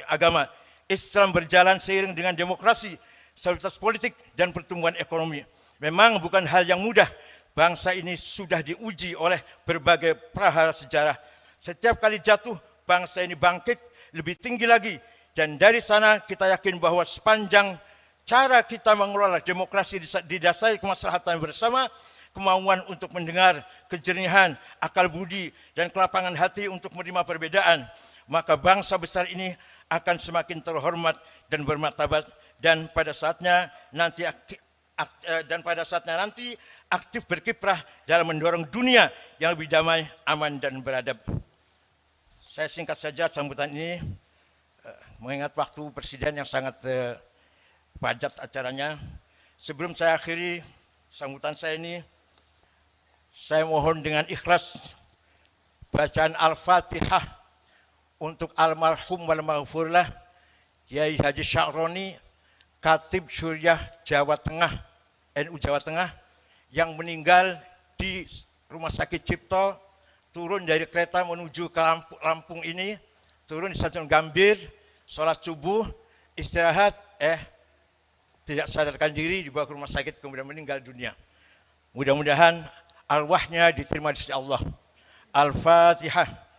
agama. Islam berjalan seiring dengan demokrasi, stabilitas politik, dan pertumbuhan ekonomi. Memang bukan hal yang mudah. Bangsa ini sudah diuji oleh berbagai prahara sejarah. Setiap kali jatuh, bangsa ini bangkit lebih tinggi lagi. Dan dari sana kita yakin bahwa sepanjang cara kita mengelola demokrasi didasari kemaslahatan bersama, kemauan untuk mendengar, kejernihan, akal budi, dan kelapangan hati untuk menerima perbedaan, maka bangsa besar ini akan semakin terhormat dan bermartabat. Dan pada saatnya nanti aktif berkiprah dalam mendorong dunia yang lebih damai, aman, dan beradab. Saya singkat saja sambutan ini, mengingat waktu Presiden yang sangat padat acaranya. Sebelum saya akhiri sambutan saya ini, saya mohon dengan ikhlas bacaan Al-Fatihah untuk almarhum wal maghfurlah Kiai Haji Sya'roni, Khatib Syuriah Jawa Tengah, NU Jawa Tengah, yang meninggal di Rumah Sakit Cipto, turun dari kereta menuju ke Lampung ini, turun di Stasiun Gambir, sholat subuh, istirahat, tidak sadarkan diri, dibawa ke rumah sakit, kemudian meninggal dunia. Mudah-mudahan arwahnya diterima di sisi Allah. Al-Fatihah.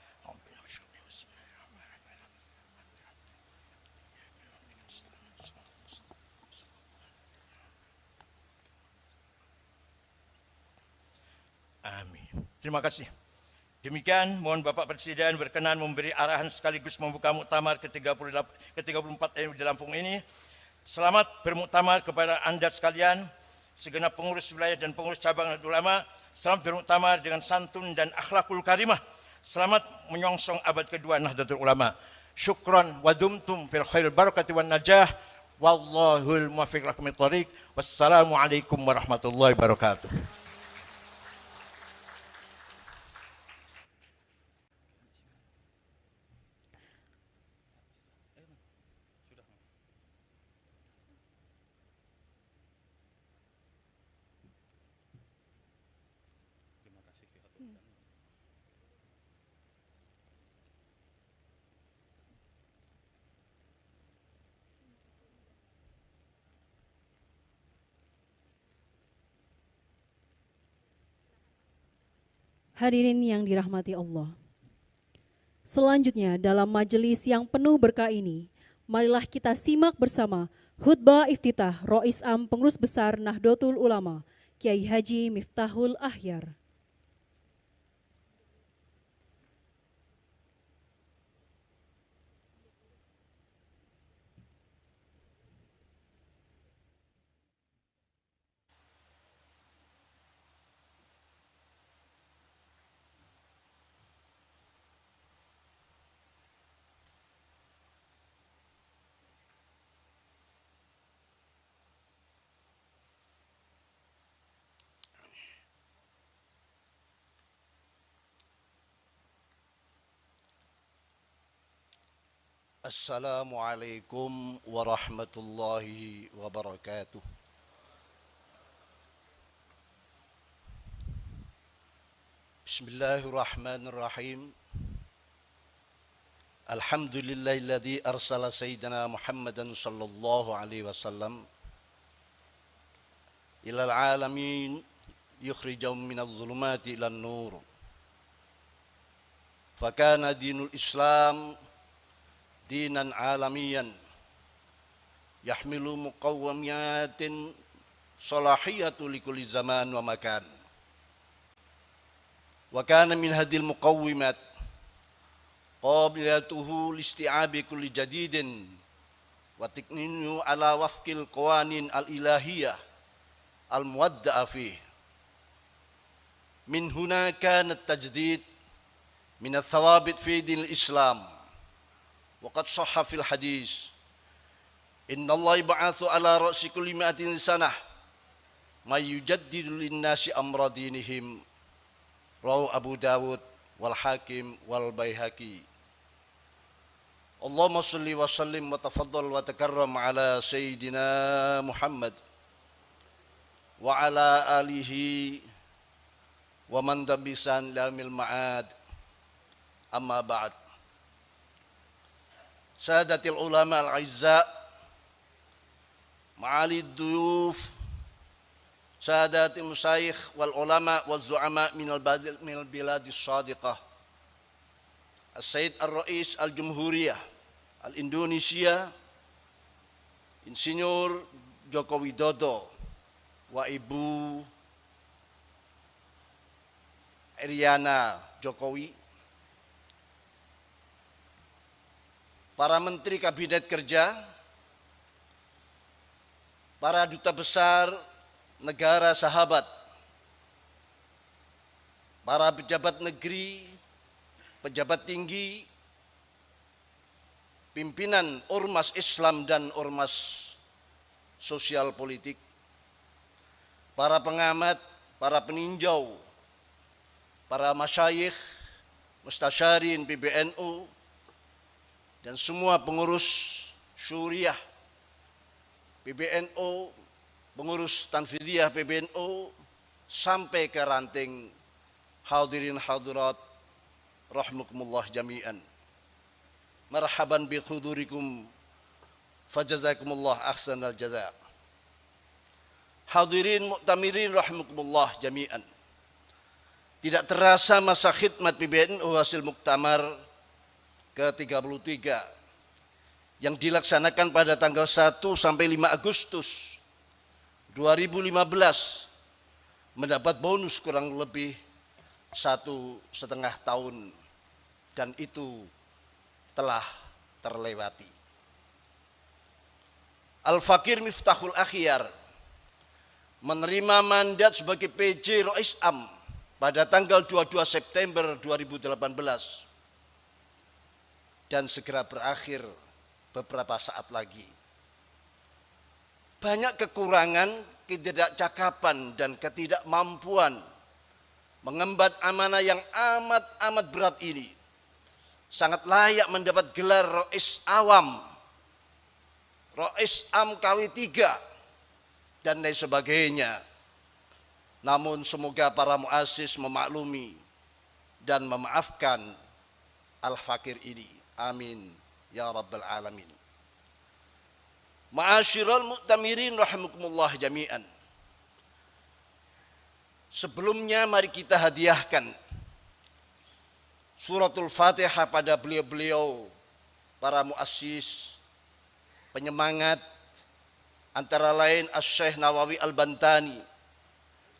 Amin. Terima kasih. Demikian, mohon Bapak Presiden berkenan memberi arahan sekaligus membuka muktamar ke-34 di Lampung ini. Selamat bermuktamar kepada Anda sekalian. segenap pengurus wilayah dan pengurus cabang Nahdlatul Ulama, selamat bermuktamar dengan santun dan akhlakul karimah. Selamat menyongsong abad kedua Nahdlatul Ulama. Syukran wa dumtum fil khair barakati wan najah. Wallahul muwaffiq lakum thoriq. Wassalamualaikum warahmatullahi wabarakatuh. Hadirin yang dirahmati Allah. Selanjutnya dalam majelis yang penuh berkah ini, marilah kita simak bersama khutbah iftitah Rois Am Pengurus Besar Nahdlatul Ulama, Kiai Haji Miftahul Ahyar. Assalamualaikum warahmatullahi wabarakatuh. Bismillahirrahmanirrahim. Alhamdulillahilladzi arsala sayyidina Muhammadan sallallahu alaihi wasallam ilal alamin yukhrijahum minadh dhulumati ilan nur. Fakana dinul Islam dinan alamiyan yahmilu muqawwamiyatin salahiyatu likulli zaman wa makan. Wa kana min hadil muqawwimat qabilatuhu listi'abi kulli jadidin wa tikninu ala wafqil qawanin al-ilahiyah al-muwadda'a fih. Min huna kana at-tajdid min ath-thawabit fi dinil Islam. وقد صح في الحديث إن الله يبعث على رأس كل 100 سنة ما يجدد للناس أمر دينهم. رواه أبو داود والحاكم والبيهقي. اللهم صل وسلم وتفضل وتكرم على سيدنا محمد وعلى آله ومن دبسان لهم المعاد. أما بعد. Sadatil ulama al-aizza, ma'ali duyuf, sadatil musyayikh wal ulama wal zu'ama minal biladis sadiqah. As-Sayyid Ar-Rais Al-Jumhuriyah Al-Indonesia, Insinyur Joko Widodo wa Ibu Iryana Jokowi, para menteri kabinet kerja, para duta besar negara sahabat, para pejabat negeri, pejabat tinggi, pimpinan ormas Islam dan ormas sosial politik, para pengamat, para peninjau, para masyayikh, mustasyarin PBNU, dan semua pengurus syuriah PBNU, pengurus tanfidiyah PBNU, sampai ke ranting hadirin hadirat rahmukumullah jami'an. Marhaban bi khudurikum fajazakumullah ahsanal jaza. Hadirin mu'tamirin rahmukumullah jami'an. Tidak terasa masa khidmat PBNU hasil muktamar ke-33 yang dilaksanakan pada tanggal 1 sampai 5 Agustus 2015 mendapat bonus kurang lebih 1,5 tahun, dan itu telah terlewati. Al-Fakir Miftahul Akhyar menerima mandat sebagai PJ Rais Am pada tanggal 22 September 2018 dan segera berakhir beberapa saat lagi. Banyak kekurangan, ketidakcakapan dan ketidakmampuan mengemban amanah yang amat berat ini. Sangat layak mendapat gelar Rais Awam, Rais Am KW3 dan lain sebagainya. Namun semoga para muassis memaklumi dan memaafkan al-fakir ini. Amin ya rabbal alamin. Ma'asyiral mu'tamirin rahimakumullah jami'an. Sebelumnya mari kita hadiahkan suratul Fatihah pada beliau-beliau para muassis penyemangat, antara lain Asy-Syaikh Nawawi Al-Bantani,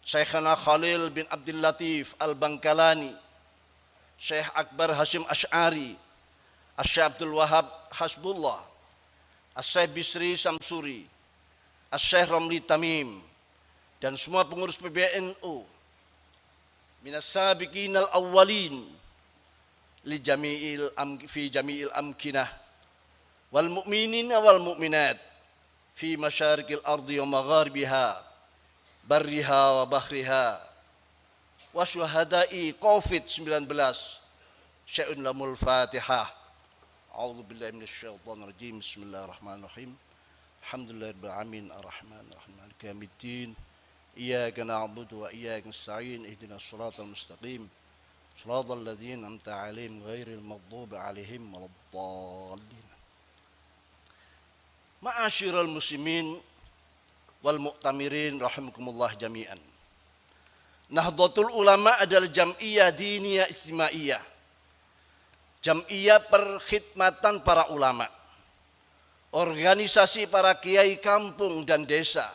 Syekhana Khalil bin Abdul Latif Al-Bangkalani, Syekh Akbar Hashim Asy'ari, Asy-Syaikh Abdul Wahab Hasbullah, Asy-Syaikh Bisri Samsuri, Asy-Syaikh Ramli Tamim, dan semua pengurus PBNU minas sabiqinal awwalin fi jami'il amkinah wal mu'minina wal mu'minat fi masyariqil ardi wa magharibiha barriha wa bahriha wa syuhada'i COVID-19 syai'un lamul Fatihah. A'udzu billahi minasyaitonir rajim. Bismillahirrahmanirrahim. Alhamdulillahirabbil alamin arrahmanir rahim maliki yaumiddin. Iyyaka na'budu wa iyyaka nasta'in. Ihdinas shiratal mustaqim. Shiratal ladzina an'amta 'alaihim ghairil maghdubi 'alaihim waladdallin. Ma'asyiral muslimin wal mu'tamirin rahimakumullah jami'an. Nahdlatul Ulama adalah jam'iyah diniyah ijtimaiyah, jam'iyah perkhidmatan para ulama, organisasi para kiai kampung dan desa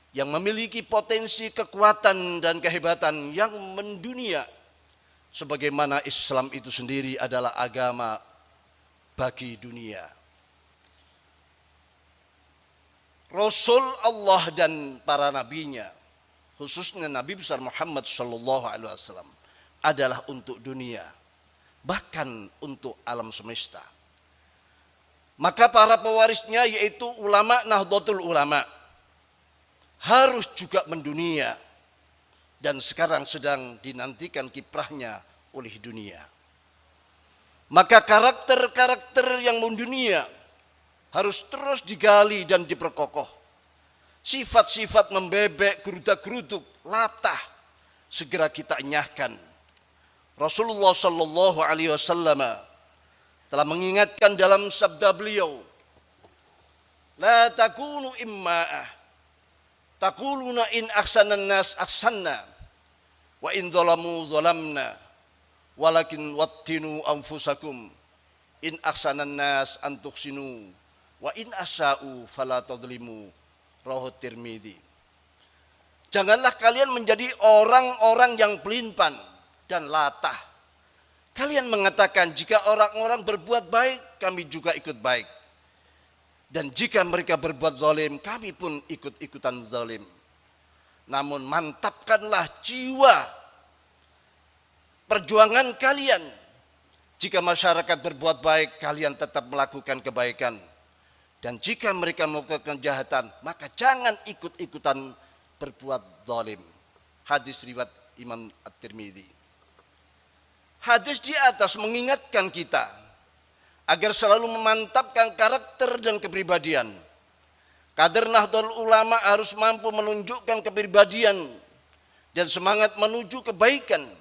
yang memiliki potensi kekuatan dan kehebatan yang mendunia, sebagaimana Islam itu sendiri adalah agama bagi dunia. Rasul Allah dan para nabinya, khususnya Nabi besar Muhammad sallallahu alaihi wasallam, adalah untuk dunia, bahkan untuk alam semesta. Maka para pewarisnya yaitu ulama Nahdlatul Ulama harus juga mendunia, dan sekarang sedang dinantikan kiprahnya oleh dunia. Maka karakter-karakter yang mendunia harus terus digali dan diperkokoh. Sifat-sifat membebek, gerudak-geruduk, latah segera kita enyahkan. Rasulullah sallallahu alaihi wasallam telah mengingatkan dalam sabda beliau, la takunu imma'ah, taquluna in ahsanan nas ahsanna wa in dhalamu dhalamna walakin wattinu anfusakum in ahsanan nas an tuhsinu wa in asya'u fala tadlimu. Rawahu Tirmidzi. Janganlah kalian menjadi orang-orang yang pelin-pelan dan latah. Kalian mengatakan jika orang-orang berbuat baik, kami juga ikut baik. Dan jika mereka berbuat zalim, kami pun ikut-ikutan zalim. Namun mantapkanlah jiwa perjuangan kalian. Jika masyarakat berbuat baik, kalian tetap melakukan kebaikan. Dan jika mereka melakukan kejahatan, maka jangan ikut-ikutan berbuat zalim. Hadis riwayat Imam At-Tirmidzi. Hadis di atas mengingatkan kita agar selalu memantapkan karakter dan kepribadian. Kader Nahdlatul Ulama harus mampu menunjukkan kepribadian dan semangat menuju kebaikan,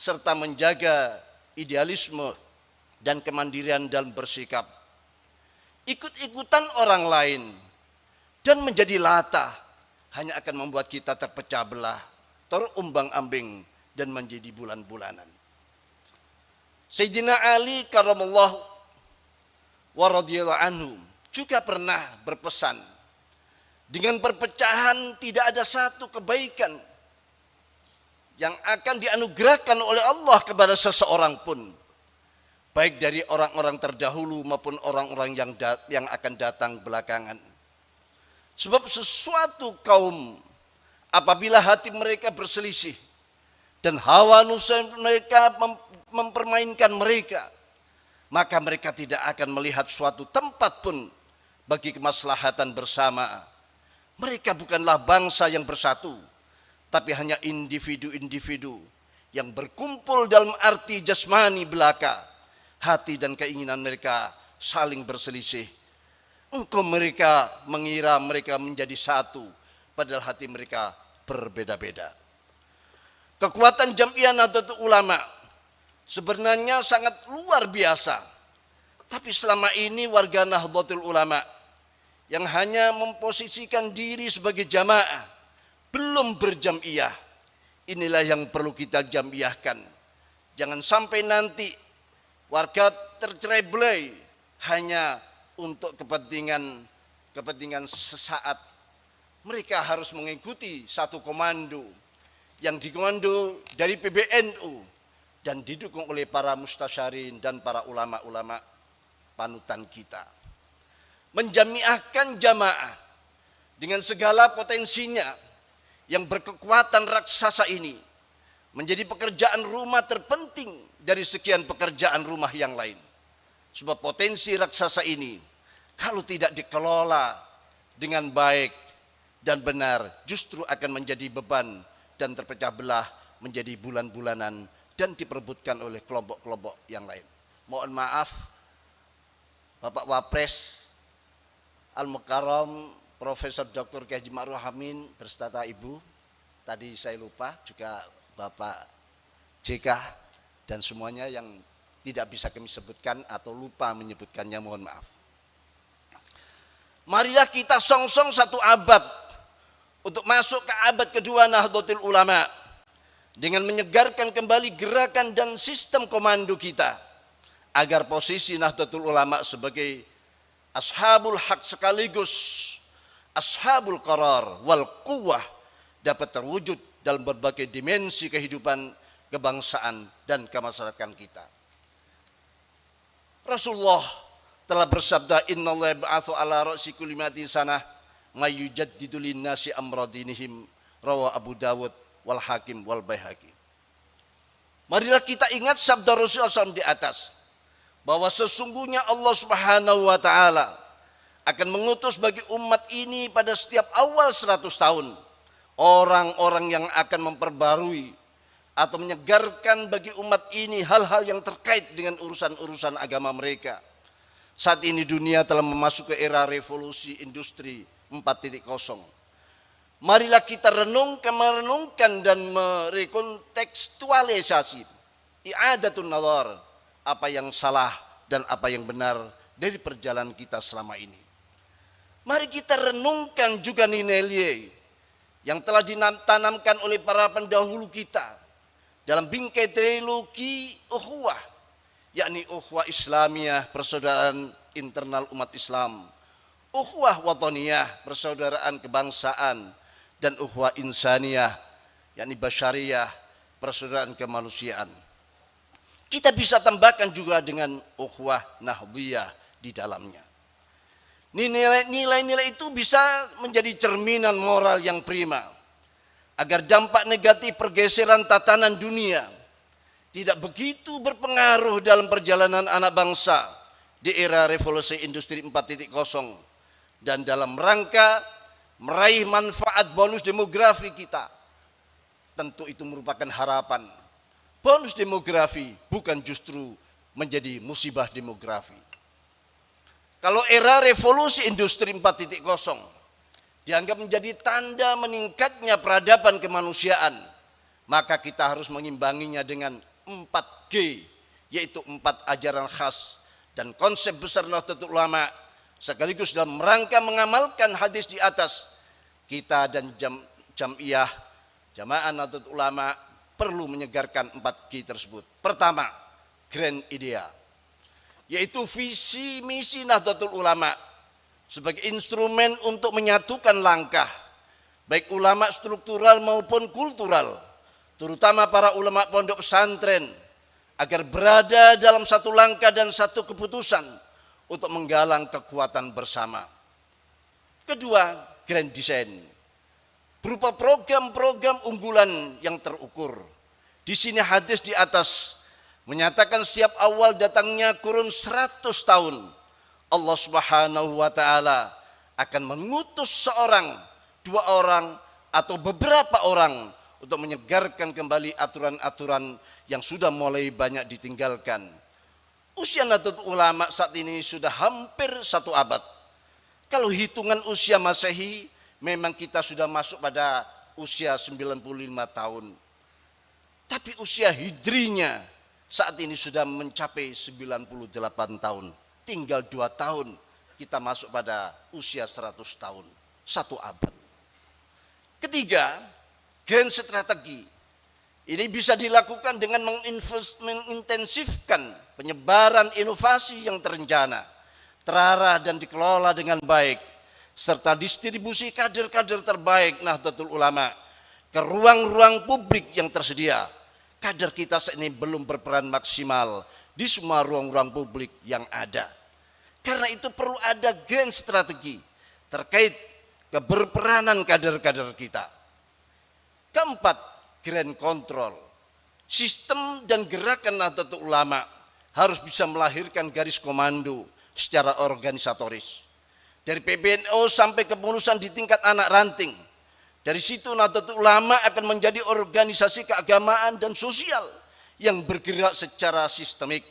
serta menjaga idealisme dan kemandirian dalam bersikap. Ikut-ikutan orang lain dan menjadi latah hanya akan membuat kita terpecah belah, terumbang-ambing dan menjadi bulan-bulanan. Sayyidina Ali karramallahu wa radhiyallahu anhu juga pernah berpesan, dengan perpecahan tidak ada satu kebaikan yang akan dianugerahkan oleh Allah kepada seseorang pun, baik dari orang-orang terdahulu maupun orang-orang yang akan datang belakangan. Sebab sesuatu kaum apabila hati mereka berselisih dan hawa nafsu mereka mempermainkan mereka, maka mereka tidak akan melihat suatu tempat pun bagi kemaslahatan bersama. Mereka bukanlah bangsa yang bersatu, tapi hanya individu-individu yang berkumpul dalam arti jasmani belaka. Hati dan keinginan mereka saling berselisih. Engkau mereka mengira mereka menjadi satu, padahal hati mereka berbeda-beda. Kekuatan Jam'iyah Nahdlatul Ulama sebenarnya sangat luar biasa. Tapi selama ini warga Nahdlatul Ulama yang hanya memposisikan diri sebagai jamaah, belum berjam'iyah, inilah yang perlu kita jam'iyahkan. Jangan sampai nanti warga tercerai-berai hanya untuk kepentingan sesaat. Mereka harus mengikuti satu komando yang dikomando dari PBNU dan didukung oleh para mustasyarin dan para ulama-ulama panutan kita. Menjamiahkan jamaah dengan segala potensinya yang berkekuatan raksasa ini menjadi pekerjaan rumah terpenting dari sekian pekerjaan rumah yang lain. Sebab potensi raksasa ini kalau tidak dikelola dengan baik dan benar justru akan menjadi beban dan terpecah belah menjadi bulan-bulanan dan diperebutkan oleh kelompok-kelompok yang lain. Mohon maaf Bapak Wapres Al-Mukarram Profesor Dr. Kiai Haji Ma'ruf Amin berserta Ibu, tadi saya lupa juga Bapak JK dan semuanya yang tidak bisa kami sebutkan atau lupa menyebutkannya, mohon maaf. Marilah kita song-song satu abad untuk masuk ke abad kedua Nahdlatul Ulama dengan menyegarkan kembali gerakan dan sistem komando kita agar posisi Nahdlatul Ulama sebagai ashabul haq sekaligus ashabul qarar wal quwwah dapat terwujud dalam berbagai dimensi kehidupan kebangsaan dan kemasyarakatan kita. Rasulullah telah bersabda, innallaha ba'atsu ala ra'si kulli mi'ati sanah may yujaddidu lin-nasi amra dinihim, rawa Abu Dawud wal Hakim wal Baihaqi. Marilah kita ingat sabda Rasulullah SAW di atas, bahwa sesungguhnya Allah Subhanahu wa taala akan mengutus bagi umat ini pada setiap awal 100 tahun orang-orang yang akan memperbarui atau menyegarkan bagi umat ini hal-hal yang terkait dengan urusan-urusan agama mereka. Saat ini dunia telah memasuki era revolusi industri 4.0. Marilah kita merenungkan dan merekontekstualisasi i'adatun nazar, apa yang salah dan apa yang benar dari perjalanan kita selama ini. Mari kita renungkan juga nilai-nilai yang telah ditanamkan oleh para pendahulu kita dalam bingkai trilogi ukhuwah, yakni ukhuwah Islamiyah, persaudaraan internal umat Islam, ukhuwah wataniyah, persaudaraan kebangsaan, dan ukhuwah insaniyah, yakni basyariyah, persaudaraan kemanusiaan. Kita bisa tambahkan juga dengan ukhuwah nahdliyah di dalamnya. Nilai-nilai itu bisa menjadi cerminan moral yang prima agar dampak negatif pergeseran tatanan dunia tidak begitu berpengaruh dalam perjalanan anak bangsa di era revolusi industri 4.0 dan dalam rangka meraih manfaat bonus demografi kita. Tentu itu merupakan harapan. Bonus demografi bukan justru menjadi musibah demografi. Kalau era revolusi industri 4.0 dianggap menjadi tanda meningkatnya peradaban kemanusiaan, maka kita harus mengimbanginya dengan 4G, yaitu 4 ajaran khas dan konsep besar Nahdlatul Ulama, sekaligus dalam rangka mengamalkan hadis di atas. Kita dan Jam'iyah Jamaah Nahdlatul Ulama perlu menyegarkan 4G tersebut. Pertama, grand idea, yaitu visi misi Nahdlatul Ulama sebagai instrumen untuk menyatukan langkah baik ulama struktural maupun kultural, terutama para ulama pondok pesantren, agar berada dalam satu langkah dan satu keputusan untuk menggalang kekuatan bersama. Kedua, grand design, berupa program-program unggulan yang terukur. Di sini hadis di atas menyatakan setiap awal datangnya kurun 100 tahun, Allah Subhanahu wa taala akan mengutus seorang, 2 orang atau beberapa orang untuk menyegarkan kembali aturan-aturan yang sudah mulai banyak ditinggalkan. Usia Nahdlatul Ulama saat ini sudah hampir 1 abad. Kalau hitungan usia Masehi, memang kita sudah masuk pada usia 95 tahun. Tapi usia hijrinya saat ini sudah mencapai 98 tahun. Tinggal 2 tahun kita masuk pada usia 100 tahun. 1 abad. Ketiga, gen strategi. Ini bisa dilakukan dengan mengintensifkan penyebaran inovasi yang terencana, terarah dan dikelola dengan baik, serta distribusi kader-kader terbaik Nahdlatul Ulama ke ruang-ruang publik yang tersedia. Kader kita saat ini belum berperan maksimal di semua ruang-ruang publik yang ada. Karena itu perlu ada gen strategi terkait keberperanan kader-kader kita. Keempat, grand control. Sistem dan gerakan Nahdlatul Ulama harus bisa melahirkan garis komando secara organisatoris. Dari PBNU sampai kepengurusan di tingkat anak ranting. Dari situ Nahdlatul Ulama akan menjadi organisasi keagamaan dan sosial yang bergerak secara sistemik,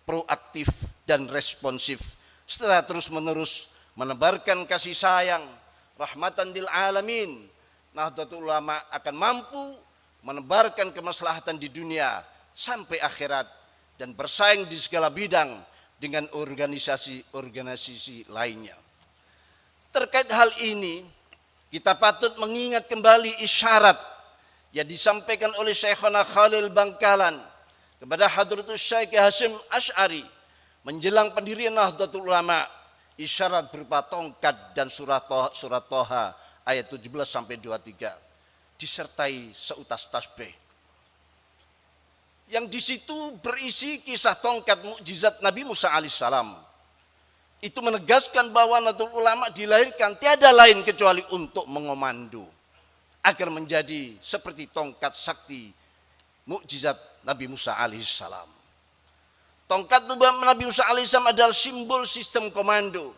proaktif dan responsif. Setelah terus-menerus menebarkan kasih sayang, rahmatan lil alamin, Nahdlatul Ulama akan mampu menebarkan kemaslahatan di dunia sampai akhirat dan bersaing di segala bidang dengan organisasi-organisasi lainnya. Terkait hal ini, kita patut mengingat kembali isyarat yang disampaikan oleh Syekhona Khalil Bangkalan kepada Hadratus Syekh Hasyim Asy'ari menjelang pendirian Nahdlatul Ulama. Isyarat berupa tongkat dan surat Toha ayat 17 sampai 23 disertai seutas tasbih. Yang di situ berisi kisah tongkat mukjizat Nabi Musa alaihissalam. Itu menegaskan bahwa Nahdlatul Ulama dilahirkan tiada lain kecuali untuk mengomando agar menjadi seperti tongkat sakti mukjizat Nabi Musa alaihissalam. Tongkat Nabi Musa alaihissalam adalah simbol sistem komando.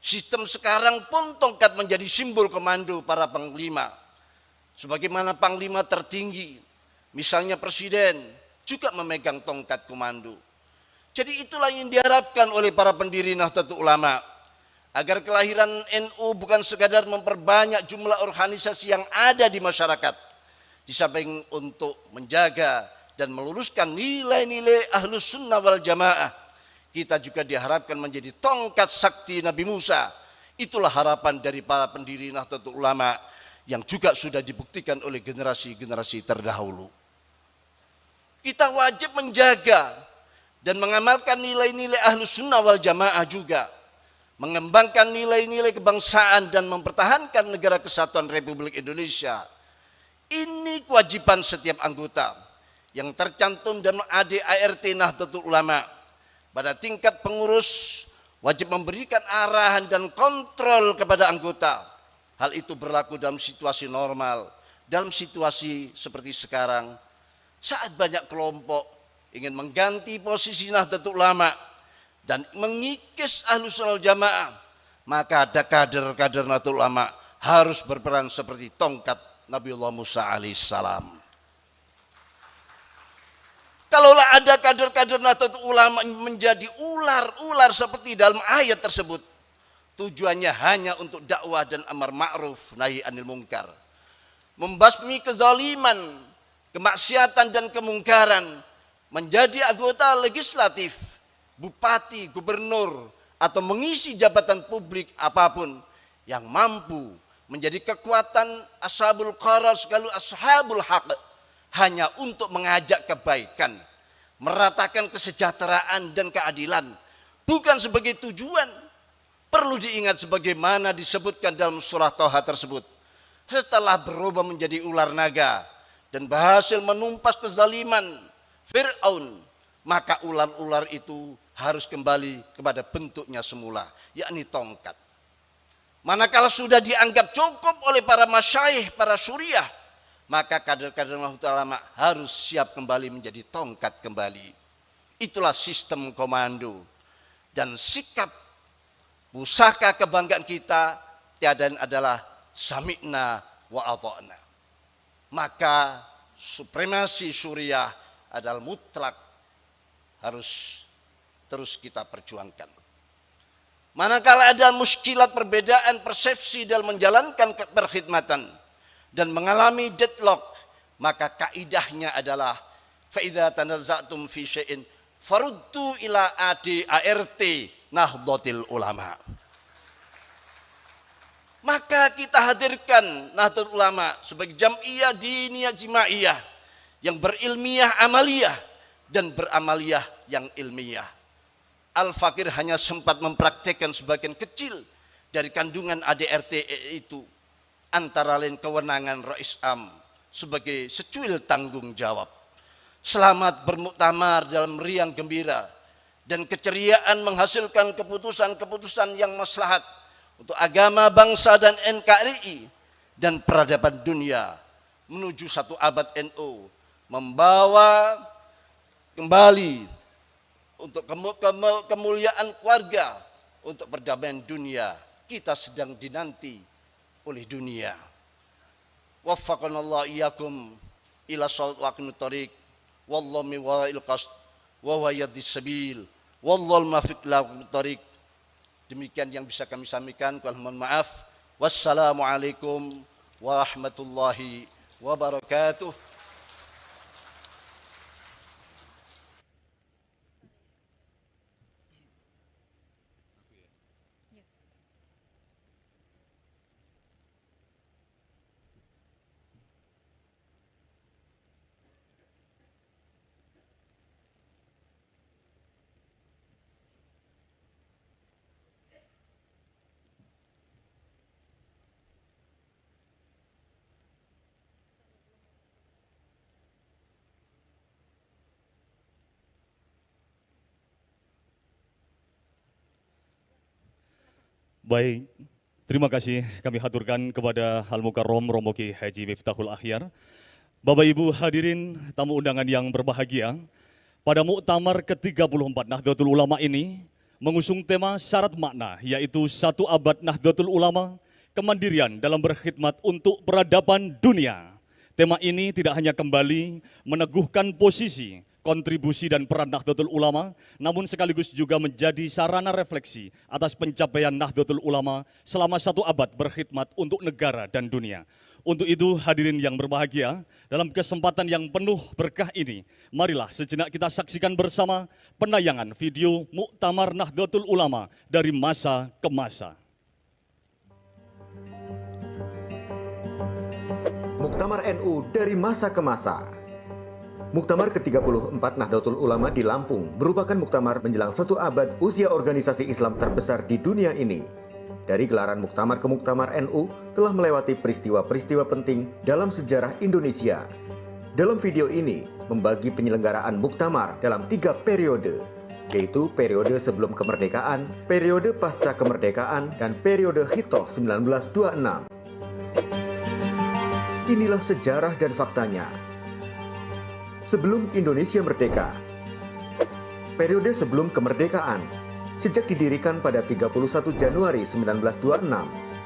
Sistem sekarang pun tongkat menjadi simbol komando para panglima. Sebagaimana panglima tertinggi, misalnya presiden, juga memegang tongkat komando. Jadi itulah yang diharapkan oleh para pendiri Nahdlatul Ulama. Agar kelahiran NU bukan sekadar memperbanyak jumlah organisasi yang ada di masyarakat. Di samping untuk menjaga dan meluruskan nilai-nilai Ahlus Sunnah wal Jamaah, kita juga diharapkan menjadi tongkat sakti Nabi Musa. Itulah harapan dari para pendiri Nahdlatul Ulama yang juga sudah dibuktikan oleh generasi-generasi terdahulu. Kita wajib menjaga dan mengamalkan nilai-nilai Ahlus Sunnah wal Jamaah juga. Mengembangkan nilai-nilai kebangsaan dan mempertahankan negara kesatuan Republik Indonesia. Ini kewajiban setiap anggota yang tercantum dalam ADART Nahdlatul Ulama. Pada tingkat pengurus wajib memberikan arahan dan kontrol kepada anggota. Hal itu berlaku dalam situasi normal, dalam situasi seperti sekarang. Saat banyak kelompok ingin mengganti posisi Nahdlatul Ulama dan mengikis Ahlus Sunnah wal Jamaah, maka ada kader-kader Nahdlatul Ulama harus berperan seperti tongkat Nabiullah Musa alaihissalam. Kalaulah ada kader-kader Nahdlatul Ulama menjadi ular-ular seperti dalam ayat tersebut, tujuannya hanya untuk dakwah dan amar ma'ruf nahi anil munkar, membasmi kezaliman, kemaksiatan dan kemungkaran, menjadi anggota legislatif, bupati, gubernur, atau mengisi jabatan publik apapun yang mampu menjadi kekuatan ashabul qarar sekaligus ashabul haq, hanya untuk mengajak kebaikan, meratakan kesejahteraan dan keadilan, bukan sebagai tujuan. Perlu diingat sebagaimana disebutkan dalam surah Toha tersebut. Setelah berubah menjadi ular naga dan berhasil menumpas kezaliman Fir'aun, maka ular-ular itu harus kembali kepada bentuknya semula, yakni tongkat. Manakala sudah dianggap cukup oleh para masyaikh, para syuriah, maka kader-kader Nahdlatul Ulama harus siap kembali menjadi tongkat kembali. Itulah sistem komando. Dan sikap pusaka kebanggaan kita tiada adalah sami'na wa ata'na. Maka supremasi syuriah adalah mutlak, harus terus kita perjuangkan. Manakala ada muskilat perbedaan persepsi dalam menjalankan perkhidmatan dan mengalami deadlock, maka kaidahnya adalah fa idza tanaza'tum fi syai'in faruddu ila ART Nahdlatul Ulama. Maka kita hadirkan Nahdlatul Ulama sebagai jam'iyah diniyah jimaiyah yang berilmiah amaliyah dan beramaliyah yang ilmiah. Al-Fakir hanya sempat mempraktekkan sebagian kecil dari kandungan ADRT itu, antara lain kewenangan Rais Am sebagai secuil tanggung jawab. Selamat bermuktamar dalam riang gembira dan keceriaan menghasilkan keputusan-keputusan yang maslahat untuk agama, bangsa dan NKRI dan peradaban dunia menuju satu abad NU, membawa kembali untuk kemuliaan keluarga, untuk perdamaian dunia. Kita sedang dinanti oleh dunia. Waffaqanallahu iyyakum ila shawt waqnu tariq wallahu min wa'il qasd wa huwa yadis sabil wallahu muwaffiq lahu tariq. Demikian yang bisa kami sampaikan. Mohon maaf. Wassalamualaikum warahmatullahi wabarakatuh. Baik, terima kasih kami haturkan kepada Al Mukarrom Romo Kiai Haji Miftahul Akhyar. Bapak Ibu hadirin tamu undangan yang berbahagia, pada muktamar ke-34 Nahdlatul Ulama ini mengusung tema syarat makna, yaitu 1 abad Nahdlatul Ulama, kemandirian dalam berkhidmat untuk peradaban dunia. Tema ini tidak hanya kembali meneguhkan posisi, kontribusi dan peran Nahdlatul Ulama, namun sekaligus juga menjadi sarana refleksi atas pencapaian Nahdlatul Ulama selama 1 abad berkhidmat untuk negara dan dunia. Untuk itu hadirin yang berbahagia, dalam kesempatan yang penuh berkah ini, marilah sejenak kita saksikan bersama penayangan video Muktamar Nahdlatul Ulama dari masa ke masa. Muktamar NU dari masa ke masa. Muktamar ke-34 Nahdlatul Ulama di Lampung merupakan muktamar menjelang 1 abad usia organisasi Islam terbesar di dunia ini. Dari gelaran muktamar ke muktamar NU telah melewati peristiwa-peristiwa penting dalam sejarah Indonesia. Dalam video ini membagi penyelenggaraan muktamar dalam 3 periode, yaitu periode sebelum kemerdekaan, periode pasca kemerdekaan, dan periode Hitoh 1926. Inilah sejarah dan faktanya. Sebelum Indonesia merdeka. Periode sebelum kemerdekaan. Sejak didirikan pada 31 Januari 1926,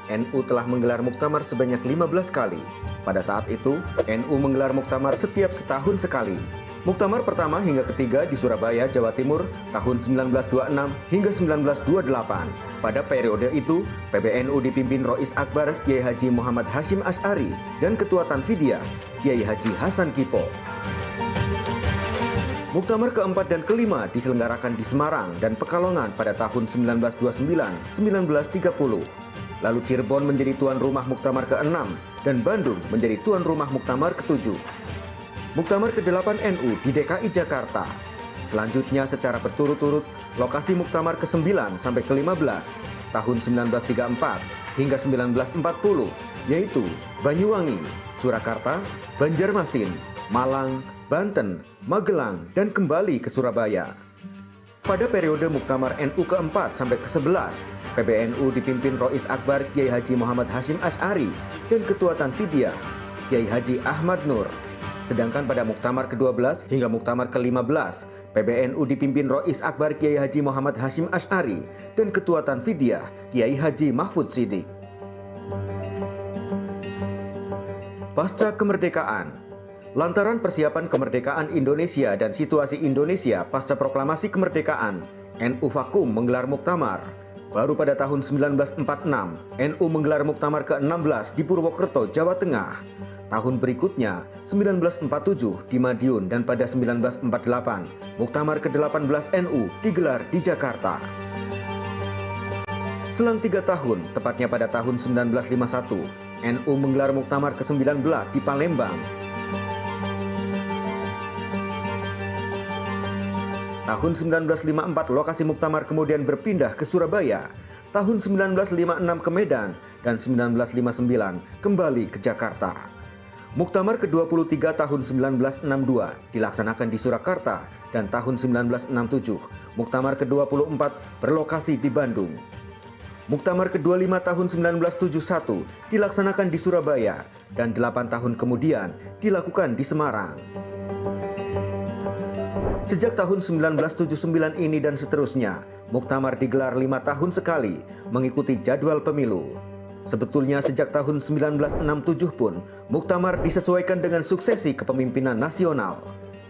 NU telah menggelar muktamar sebanyak 15 kali. Pada saat itu, NU menggelar muktamar setiap setahun sekali. Muktamar pertama hingga ketiga di Surabaya, Jawa Timur tahun 1926 hingga 1928. Pada periode itu, PBNU dipimpin Rois Akbar Kiai Haji Muhammad Hashim Asy'ari dan Ketua Tanfidiyah Kiai Haji Hasan Kipo. Muktamar keempat dan kelima diselenggarakan di Semarang dan Pekalongan pada tahun 1929-1930. Lalu Cirebon menjadi tuan rumah Muktamar ke-6 dan Bandung menjadi tuan rumah Muktamar ke-7. Muktamar ke-8 NU di DKI Jakarta. Selanjutnya secara berturut-turut lokasi Muktamar ke-9 sampai ke-15 tahun 1934 hingga 1940, yaitu Banyuwangi, Surakarta, Banjarmasin, Malang, Banten, Magelang, dan kembali ke Surabaya. Pada periode Muktamar NU keempat sampai ke-11, PBNU dipimpin Rois Akbar Kiai Haji Muhammad Hashim Asy'ari dan Ketua Tanfidiyah Kiai Haji Ahmad Nur. Sedangkan pada Muktamar ke-12 hingga Muktamar ke-15, PBNU dipimpin Rois Akbar Kiai Haji Muhammad Hashim Asy'ari dan Ketua Tanfidiyah Kiai Haji Mahfud Siddiq. Pasca kemerdekaan, lantaran persiapan kemerdekaan Indonesia dan situasi Indonesia pasca proklamasi kemerdekaan, NU vakum menggelar muktamar. Baru pada tahun 1946, NU menggelar muktamar ke-16 di Purwokerto, Jawa Tengah. Tahun berikutnya, 1947 di Madiun dan pada 1948, muktamar ke-18 NU digelar di Jakarta. Selang 3 tahun, tepatnya pada tahun 1951, NU menggelar muktamar ke-19 di Palembang. Tahun 1954 lokasi muktamar kemudian berpindah ke Surabaya, tahun 1956 ke Medan, dan 1959 kembali ke Jakarta. Muktamar ke-23 tahun 1962 dilaksanakan di Surakarta, dan tahun 1967 muktamar ke-24 berlokasi di Bandung. Muktamar ke-25 tahun 1971 dilaksanakan di Surabaya, dan 8 tahun kemudian dilakukan di Semarang. Sejak tahun 1979 ini dan seterusnya, muktamar digelar 5 tahun sekali mengikuti jadwal pemilu. Sebetulnya sejak tahun 1967 pun, muktamar disesuaikan dengan suksesi kepemimpinan nasional.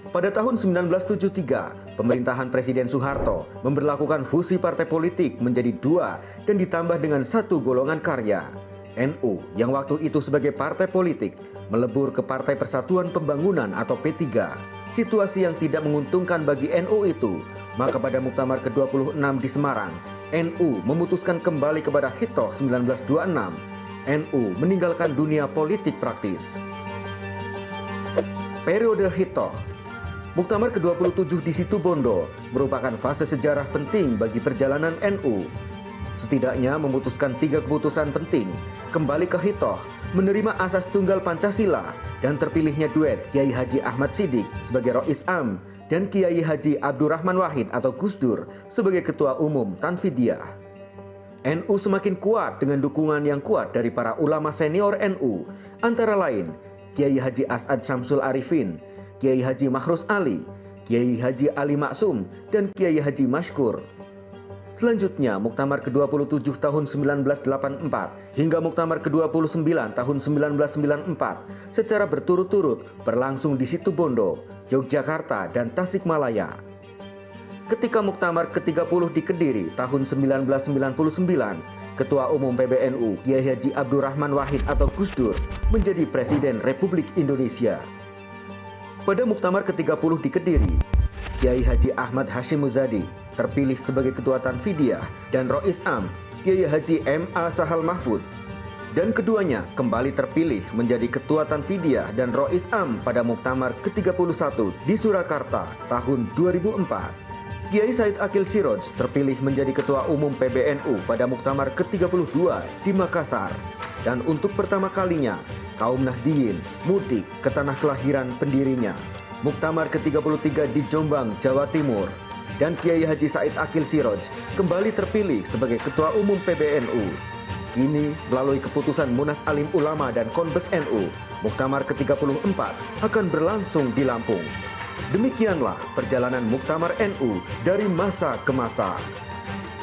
Pada tahun 1973, pemerintahan Presiden Soeharto memberlakukan fusi partai politik menjadi 2 dan ditambah dengan 1 golongan karya. NU yang waktu itu sebagai partai politik melebur ke Partai Persatuan Pembangunan atau P3. Situasi yang tidak menguntungkan bagi NU itu, maka pada Muktamar ke-26 di Semarang, NU memutuskan kembali kepada Hitoh 1926. NU meninggalkan dunia politik praktis. Periode Hitoh. Muktamar ke-27 di Situbondo merupakan fase sejarah penting bagi perjalanan NU. Setidaknya memutuskan 3 keputusan penting, kembali ke Hitoh, menerima asas tunggal Pancasila, dan terpilihnya duet Kiai Haji Ahmad Siddiq sebagai Rois Am dan Kiai Haji Abdurrahman Wahid atau Gus Dur sebagai Ketua Umum Tanfidiyah. NU semakin kuat dengan dukungan yang kuat dari para ulama senior NU, antara lain Kiai Haji As'ad Syamsul Arifin, Kiai Haji Mahrus Ali, Kiai Haji Ali Maksum, dan Kiai Haji Mashkur. Selanjutnya, Muktamar ke-27 tahun 1984 hingga Muktamar ke-29 tahun 1994 secara berturut-turut berlangsung di Situbondo, Yogyakarta, dan Tasikmalaya. Ketika Muktamar ke-30 di Kediri tahun 1999, Ketua Umum PBNU Kiai Haji Abdurrahman Wahid atau Gus Dur menjadi Presiden Republik Indonesia. Pada Muktamar ke-30 di Kediri, Kiai Haji Ahmad Hashim Muzadi terpilih sebagai Ketua Tanfidiyah dan Rois Am Kiai Haji M.A. Sahal Mahfud, dan keduanya kembali terpilih menjadi Ketua Tanfidiyah dan Rois Am pada Muktamar ke-31 di Surakarta tahun 2004. Kiai Said Akil Siroj terpilih menjadi Ketua Umum PBNU pada Muktamar ke-32 di Makassar, dan untuk pertama kalinya kaum Nahdiyin mudik ke tanah kelahiran pendirinya, Muktamar ke-33 di Jombang, Jawa Timur, dan Kiai Haji Said Akil Siroj kembali terpilih sebagai Ketua Umum PBNU. Kini, melalui keputusan Munas Alim Ulama dan Konbes NU, Muktamar ke-34 akan berlangsung di Lampung. Demikianlah perjalanan Muktamar NU dari masa ke masa.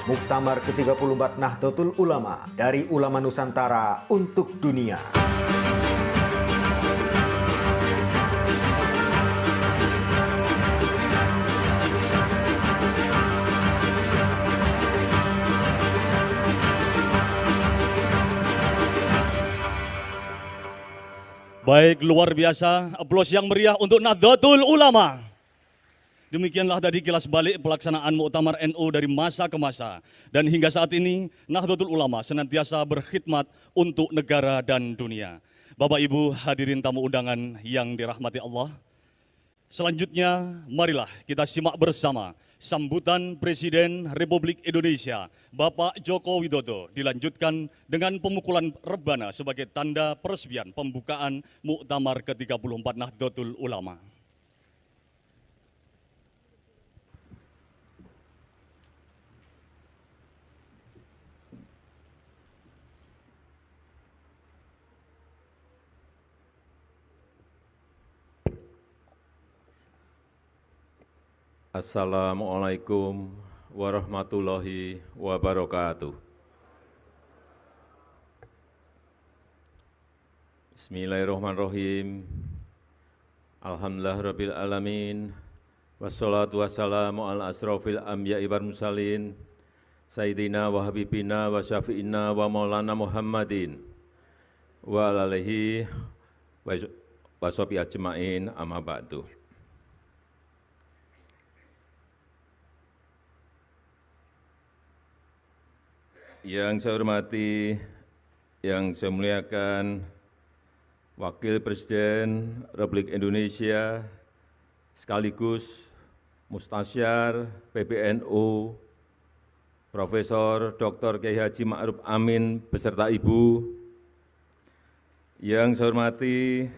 Muktamar ke-34 Nahdlatul Ulama, dari ulama Nusantara untuk dunia. Baik, luar biasa, aplaus yang meriah untuk Nahdlatul Ulama. Demikianlah tadi kilas balik pelaksanaan Muktamar NU dari masa ke masa. Dan hingga saat ini, Nahdlatul Ulama senantiasa berkhidmat untuk negara dan dunia. Bapak Ibu hadirin tamu undangan yang dirahmati Allah. Selanjutnya, marilah kita simak bersama sambutan Presiden Republik Indonesia, Bapak Joko Widodo, dilanjutkan dengan pemukulan rebana sebagai tanda peresmian pembukaan Muktamar ke-34 Nahdlatul Ulama. Assalamualaikum warahmatullahi wabarakatuh. Bismillahirrahmanirrahim. Alhamdulillahirabbil alamin. Wassalatu wassalamu ala asrofil anbiya'i wal mursalin. Sayyidina wa habibina wa syafi'ina wa maulana Muhammadin wa ala alihi wa sahbihi ajma'in, amma ba'du. Yang saya hormati, yang saya muliakan Wakil Presiden Republik Indonesia sekaligus Mustasyar PBNU Profesor Dr. Kiai Haji Ma'ruf Amin beserta Ibu. Yang saya hormati,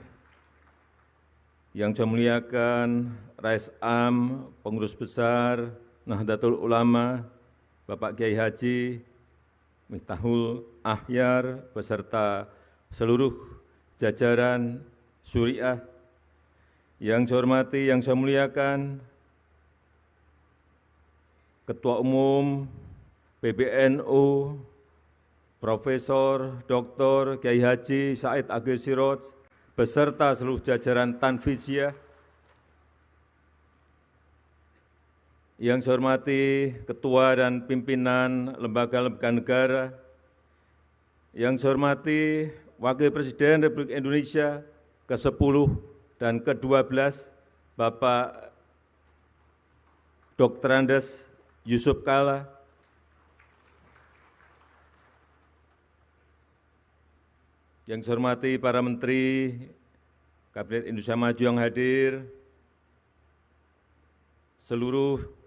yang saya muliakan Rais Am, Pengurus Besar Nahdlatul Ulama, Bapak Kiai Haji Miftahul Ahyar beserta seluruh jajaran Syuriah. Yang saya hormati, yang saya muliakan Ketua Umum PBNU Profesor Dr. Kiai Haji Said Agil Siroj beserta seluruh jajaran Tanfiziah. Yang saya hormati Ketua dan Pimpinan Lembaga-Lembaga Negara, yang saya hormati Wakil Presiden Republik Indonesia ke-10 dan ke-12, Bapak Dr. Andes Yusuf Kalla, yang saya hormati para Menteri Kabinet Indonesia Maju yang hadir, seluruh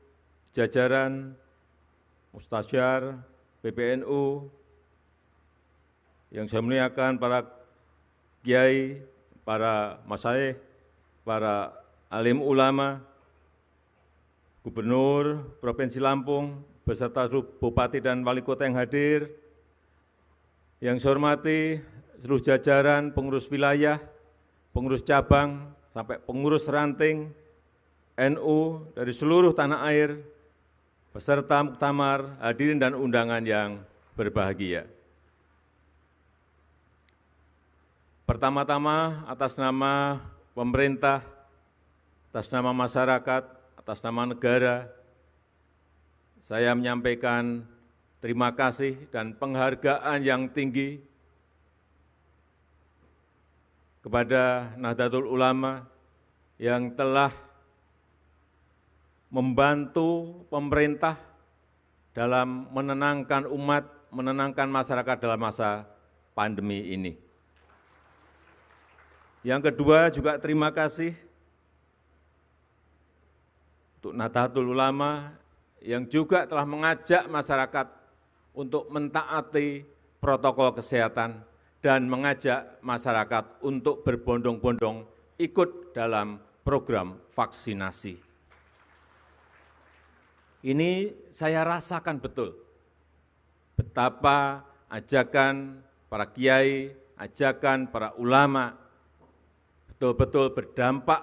jajaran Mustasyar PBNU, yang saya muliakan para kiai, para masyayikh, para alim ulama, Gubernur Provinsi Lampung, beserta seluruh bupati dan wali kota yang hadir, yang saya hormati seluruh jajaran pengurus wilayah, pengurus cabang, sampai pengurus ranting NU dari seluruh tanah air, beserta muktamar, hadirin dan undangan yang berbahagia. Pertama-tama atas nama pemerintah, atas nama masyarakat, atas nama negara, saya menyampaikan terima kasih dan penghargaan yang tinggi kepada Nahdlatul Ulama yang telah membantu pemerintah dalam menenangkan umat, menenangkan masyarakat dalam masa pandemi ini. Yang kedua juga terima kasih untuk Nahdlatul Ulama yang juga telah mengajak masyarakat untuk mentaati protokol kesehatan dan mengajak masyarakat untuk berbondong-bondong ikut dalam program vaksinasi. Ini saya rasakan betul betapa ajakan para kiai, ajakan para ulama betul-betul berdampak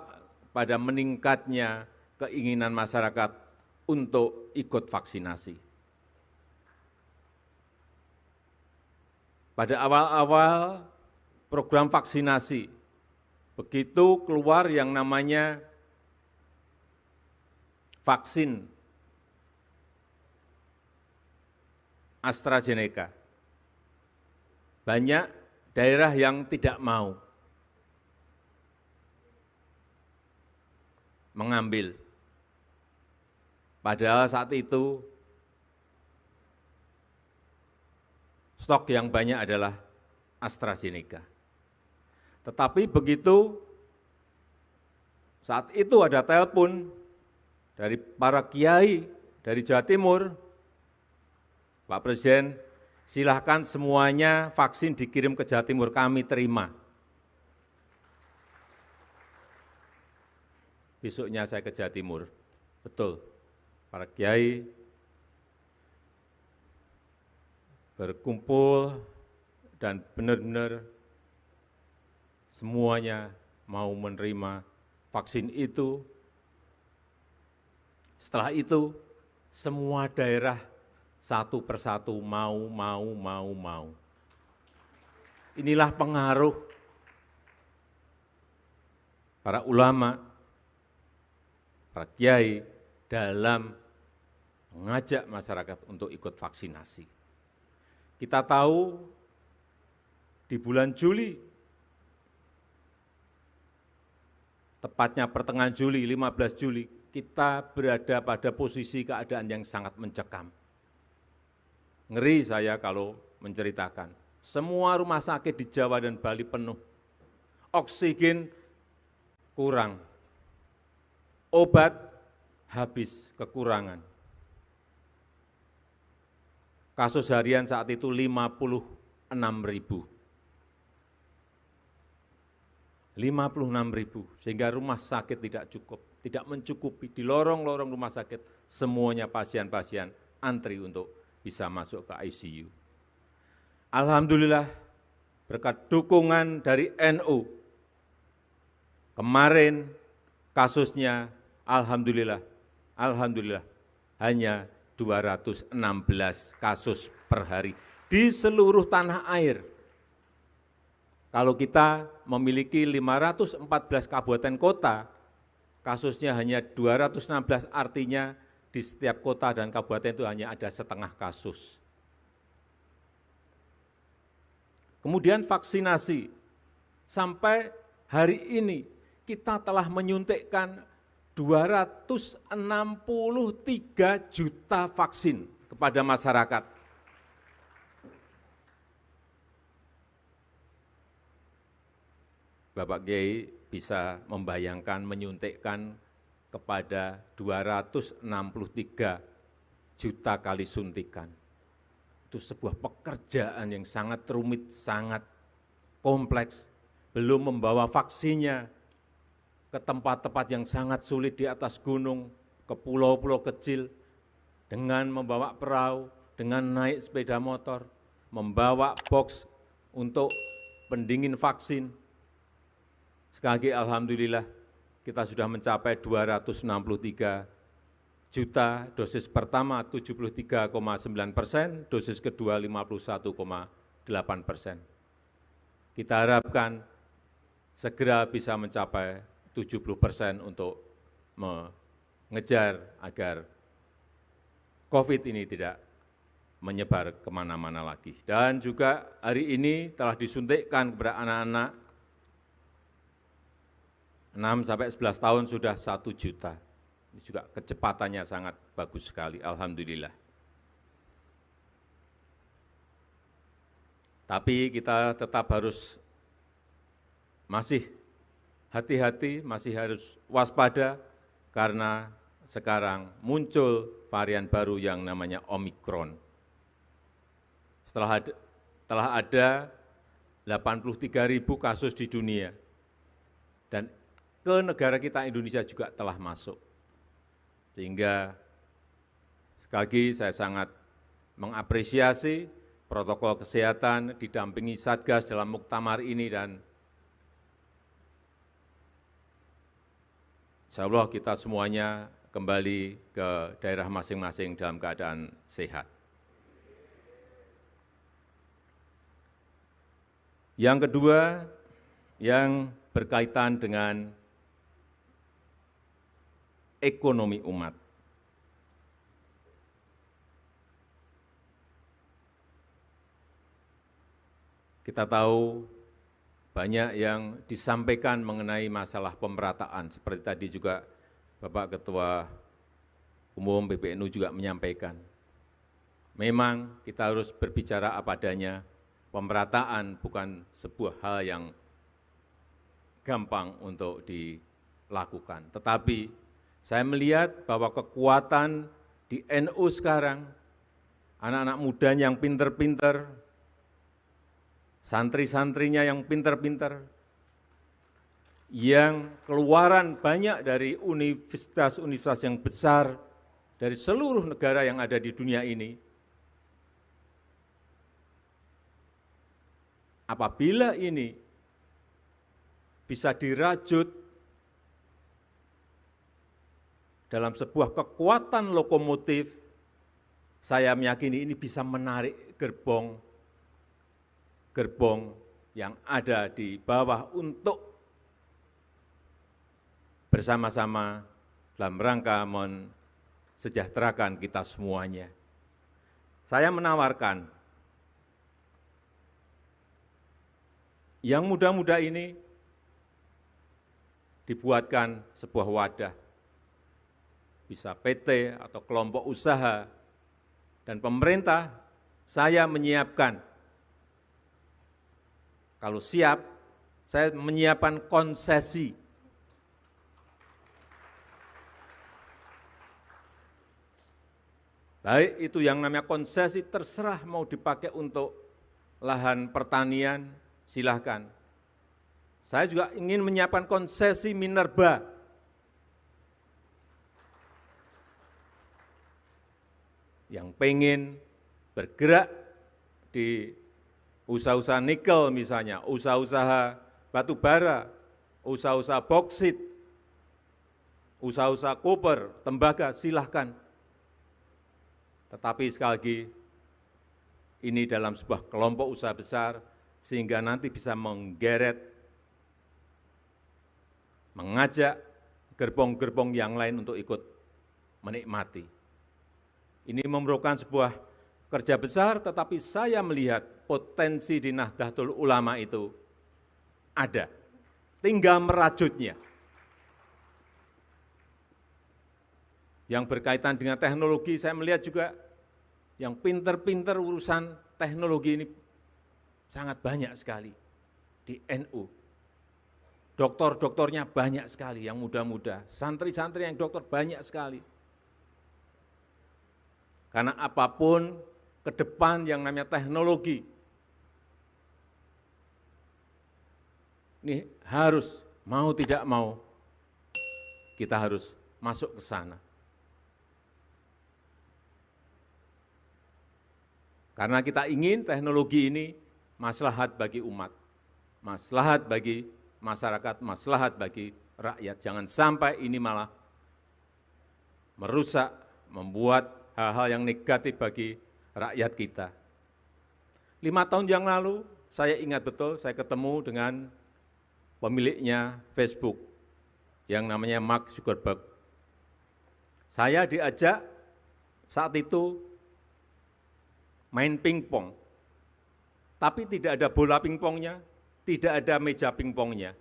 pada meningkatnya keinginan masyarakat untuk ikut vaksinasi. Pada awal-awal program vaksinasi, begitu keluar yang namanya vaksin AstraZeneca, banyak daerah yang tidak mau mengambil. Padahal saat itu stok yang banyak adalah AstraZeneca. Tetapi begitu saat itu ada telepon dari para kiai dari Jawa Timur, Pak Presiden, silahkan semuanya vaksin dikirim ke Jawa Timur, kami terima. Besoknya saya ke Jawa Timur, betul, para kiai berkumpul dan benar-benar semuanya mau menerima vaksin itu Setelah itu, semua daerah satu persatu mau. Inilah pengaruh para ulama, para kiai dalam mengajak masyarakat untuk ikut vaksinasi. Kita tahu di bulan Juli, tepatnya pertengahan Juli, 15 Juli, kita berada pada posisi keadaan yang sangat mencekam. Ngeri saya kalau menceritakan. Semua rumah sakit di Jawa dan Bali penuh. Oksigen kurang. Obat habis, kekurangan. Kasus harian saat itu 56.000. 56.000, sehingga rumah sakit tidak cukup, tidak mencukupi. Di lorong-lorong rumah sakit, semuanya pasien-pasien antri untuk bisa masuk ke ICU. Alhamdulillah, berkat dukungan dari NU, kemarin kasusnya alhamdulillah hanya 216 kasus per hari di seluruh tanah air. Kalau kita memiliki 514 kabupaten kota, kasusnya hanya 216, artinya di setiap kota dan kabupaten itu hanya ada setengah kasus. Kemudian vaksinasi, sampai hari ini kita telah menyuntikkan 263 juta vaksin kepada masyarakat. Bapak Kiai bisa membayangkan menyuntikkan kepada 263 juta kali suntikan. Itu sebuah pekerjaan yang sangat rumit, sangat kompleks. Belum membawa vaksinnya ke tempat-tempat yang sangat sulit di atas gunung, ke pulau-pulau kecil, dengan membawa perahu, dengan naik sepeda motor, membawa box untuk pendingin vaksin. Sekali lagi alhamdulillah, kita sudah mencapai 263 juta, dosis pertama 73,9%, dosis kedua 51,8%. Kita harapkan segera bisa mencapai 70% untuk mengejar agar COVID ini tidak menyebar kemana-mana lagi. Dan juga hari ini telah disuntikkan kepada anak-anak 6-11 tahun sudah 1 juta. Ini juga kecepatannya sangat bagus sekali, alhamdulillah. Tapi kita tetap harus masih hati-hati, masih harus waspada, karena sekarang muncul varian baru yang namanya Omikron. Telah ada 83.000 kasus di dunia, dan ke negara kita Indonesia juga telah masuk. Sehingga sekali lagi saya sangat mengapresiasi protokol kesehatan didampingi Satgas dalam muktamar ini, dan insya Allah kita semuanya kembali ke daerah masing-masing dalam keadaan sehat. Yang kedua, yang berkaitan dengan ekonomi umat. Kita tahu banyak yang disampaikan mengenai masalah pemerataan, seperti tadi juga Bapak Ketua Umum PBNU juga menyampaikan. Memang kita harus berbicara apa adanya, pemerataan bukan sebuah hal yang gampang untuk dilakukan. Tetapi saya melihat bahwa kekuatan di NU sekarang, anak-anak muda yang pinter-pinter, santri-santrinya yang pinter-pinter, yang keluaran banyak dari universitas-universitas yang besar dari seluruh negara yang ada di dunia ini, apabila ini bisa dirajut dalam sebuah kekuatan lokomotif, saya meyakini ini bisa menarik gerbong yang ada di bawah untuk bersama-sama dalam rangka mensejahterakan kita semuanya. Saya menawarkan yang muda-muda ini dibuatkan sebuah wadah, bisa PT atau kelompok usaha, dan pemerintah, saya menyiapkan, kalau siap, saya menyiapkan konsesi. Baik itu yang namanya konsesi, terserah mau dipakai untuk lahan pertanian, silahkan. Saya juga ingin menyiapkan konsesi minerba. Yang pengen bergerak di usaha-usaha nikel misalnya, usaha-usaha batu bara, usaha-usaha boksit, usaha-usaha koper, tembaga, silahkan. Tetapi sekali lagi, ini dalam sebuah kelompok usaha besar, sehingga nanti bisa menggeret, mengajak gerbong-gerbong yang lain untuk ikut menikmati. Ini memerlukan sebuah kerja besar, tetapi saya melihat potensi di Nahdlatul Ulama itu ada, tinggal merajutnya. Yang berkaitan dengan teknologi, saya melihat juga yang pinter-pinter urusan teknologi ini sangat banyak sekali di NU. Doktor-doktornya banyak sekali yang muda-muda, santri-santri yang dokter banyak sekali. Karena apapun ke depan yang namanya teknologi, ini harus, mau tidak mau, kita harus masuk ke sana. Karena kita ingin teknologi ini maslahat bagi umat, maslahat bagi masyarakat, maslahat bagi rakyat. Jangan sampai ini malah merusak, membuat hal-hal yang negatif bagi rakyat kita. 5 tahun yang lalu, saya ingat betul, saya ketemu dengan pemiliknya Facebook, yang namanya Mark Zuckerberg. Saya diajak saat itu main pingpong, tapi tidak ada bola pingpongnya, tidak ada meja pingpongnya.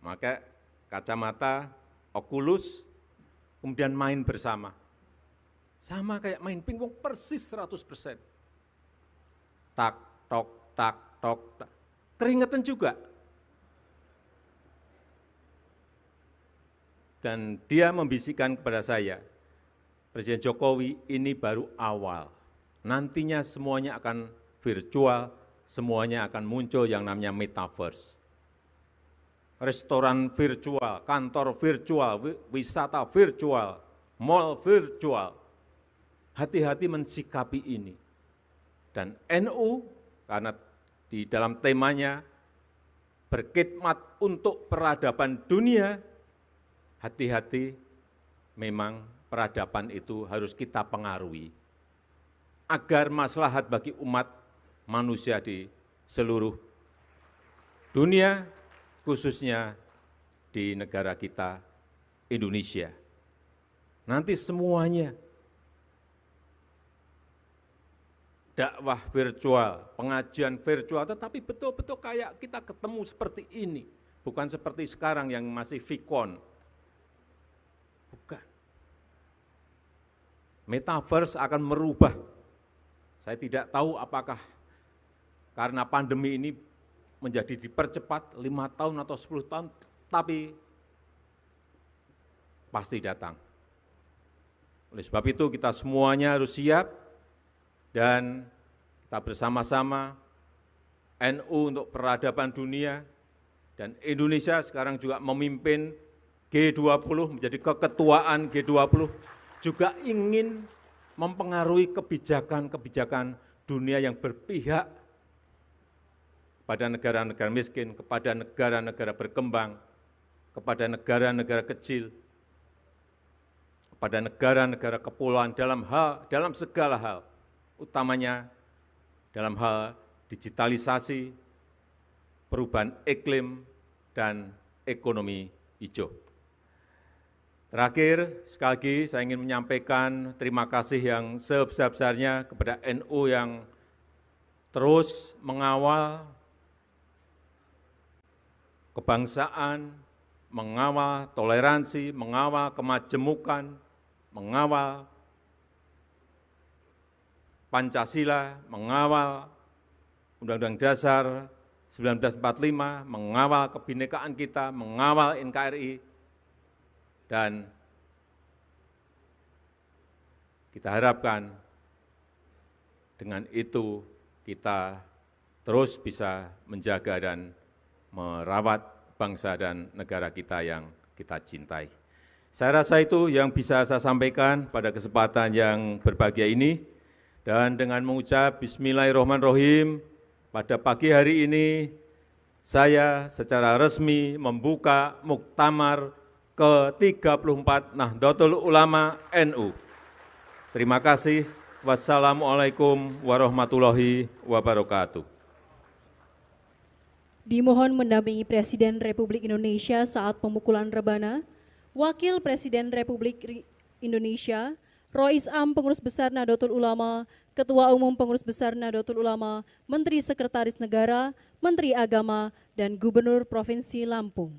Maka kacamata, Oculus, kemudian main bersama. Sama kayak main pingpong persis 100%. Tak, tok, tak, tok, tak. Keringetan juga. Dan dia membisikkan kepada saya, Presiden Jokowi, ini baru awal. Nantinya semuanya akan virtual, semuanya akan muncul yang namanya metaverse. Restoran virtual, kantor virtual, wisata virtual, mall virtual. Hati-hati mensikapi ini. Dan NU, karena di dalam temanya berkhidmat untuk peradaban dunia, hati-hati memang peradaban itu harus kita pengaruhi agar maslahat bagi umat manusia di seluruh dunia, khususnya di negara kita, Indonesia. Nanti semuanya, dakwah virtual, pengajian virtual, tetapi betul-betul kayak kita ketemu seperti ini, bukan seperti sekarang yang masih Vicon. Bukan. Metaverse akan merubah. Saya tidak tahu apakah karena pandemi ini menjadi dipercepat 5 tahun atau 10 tahun, tapi pasti datang. Oleh sebab itu kita semuanya harus siap dan kita bersama-sama NU untuk peradaban dunia dan Indonesia sekarang juga memimpin G20, menjadi keketuaan G20, juga ingin mempengaruhi kebijakan-kebijakan dunia yang berpihak pada negara-negara miskin, kepada negara-negara berkembang, kepada negara-negara kecil, kepada negara-negara kepulauan dalam segala hal, utamanya dalam hal digitalisasi, perubahan iklim, dan ekonomi hijau. Terakhir, sekali lagi saya ingin menyampaikan terima kasih yang sebesar-besarnya kepada NU yang terus mengawal kebangsaan, mengawal toleransi, mengawal kemajemukan, mengawal Pancasila, mengawal Undang-Undang Dasar 1945, mengawal kebinekaan kita, mengawal NKRI, dan kita harapkan dengan itu kita terus bisa menjaga dan merawat bangsa dan negara kita yang kita cintai. Saya rasa itu yang bisa saya sampaikan pada kesempatan yang berbahagia ini. Dan dengan mengucap Bismillahirrahmanirrahim, pada pagi hari ini saya secara resmi membuka Muktamar ke-34 Nahdlatul Ulama NU. Terima kasih. Wassalamualaikum warahmatullahi wabarakatuh. Dimohon mendampingi Presiden Republik Indonesia saat pemukulan rebana, Wakil Presiden Republik Indonesia, Rois Am Pengurus Besar Nahdlatul Ulama, Ketua Umum Pengurus Besar Nahdlatul Ulama, Menteri Sekretaris Negara, Menteri Agama, dan Gubernur Provinsi Lampung.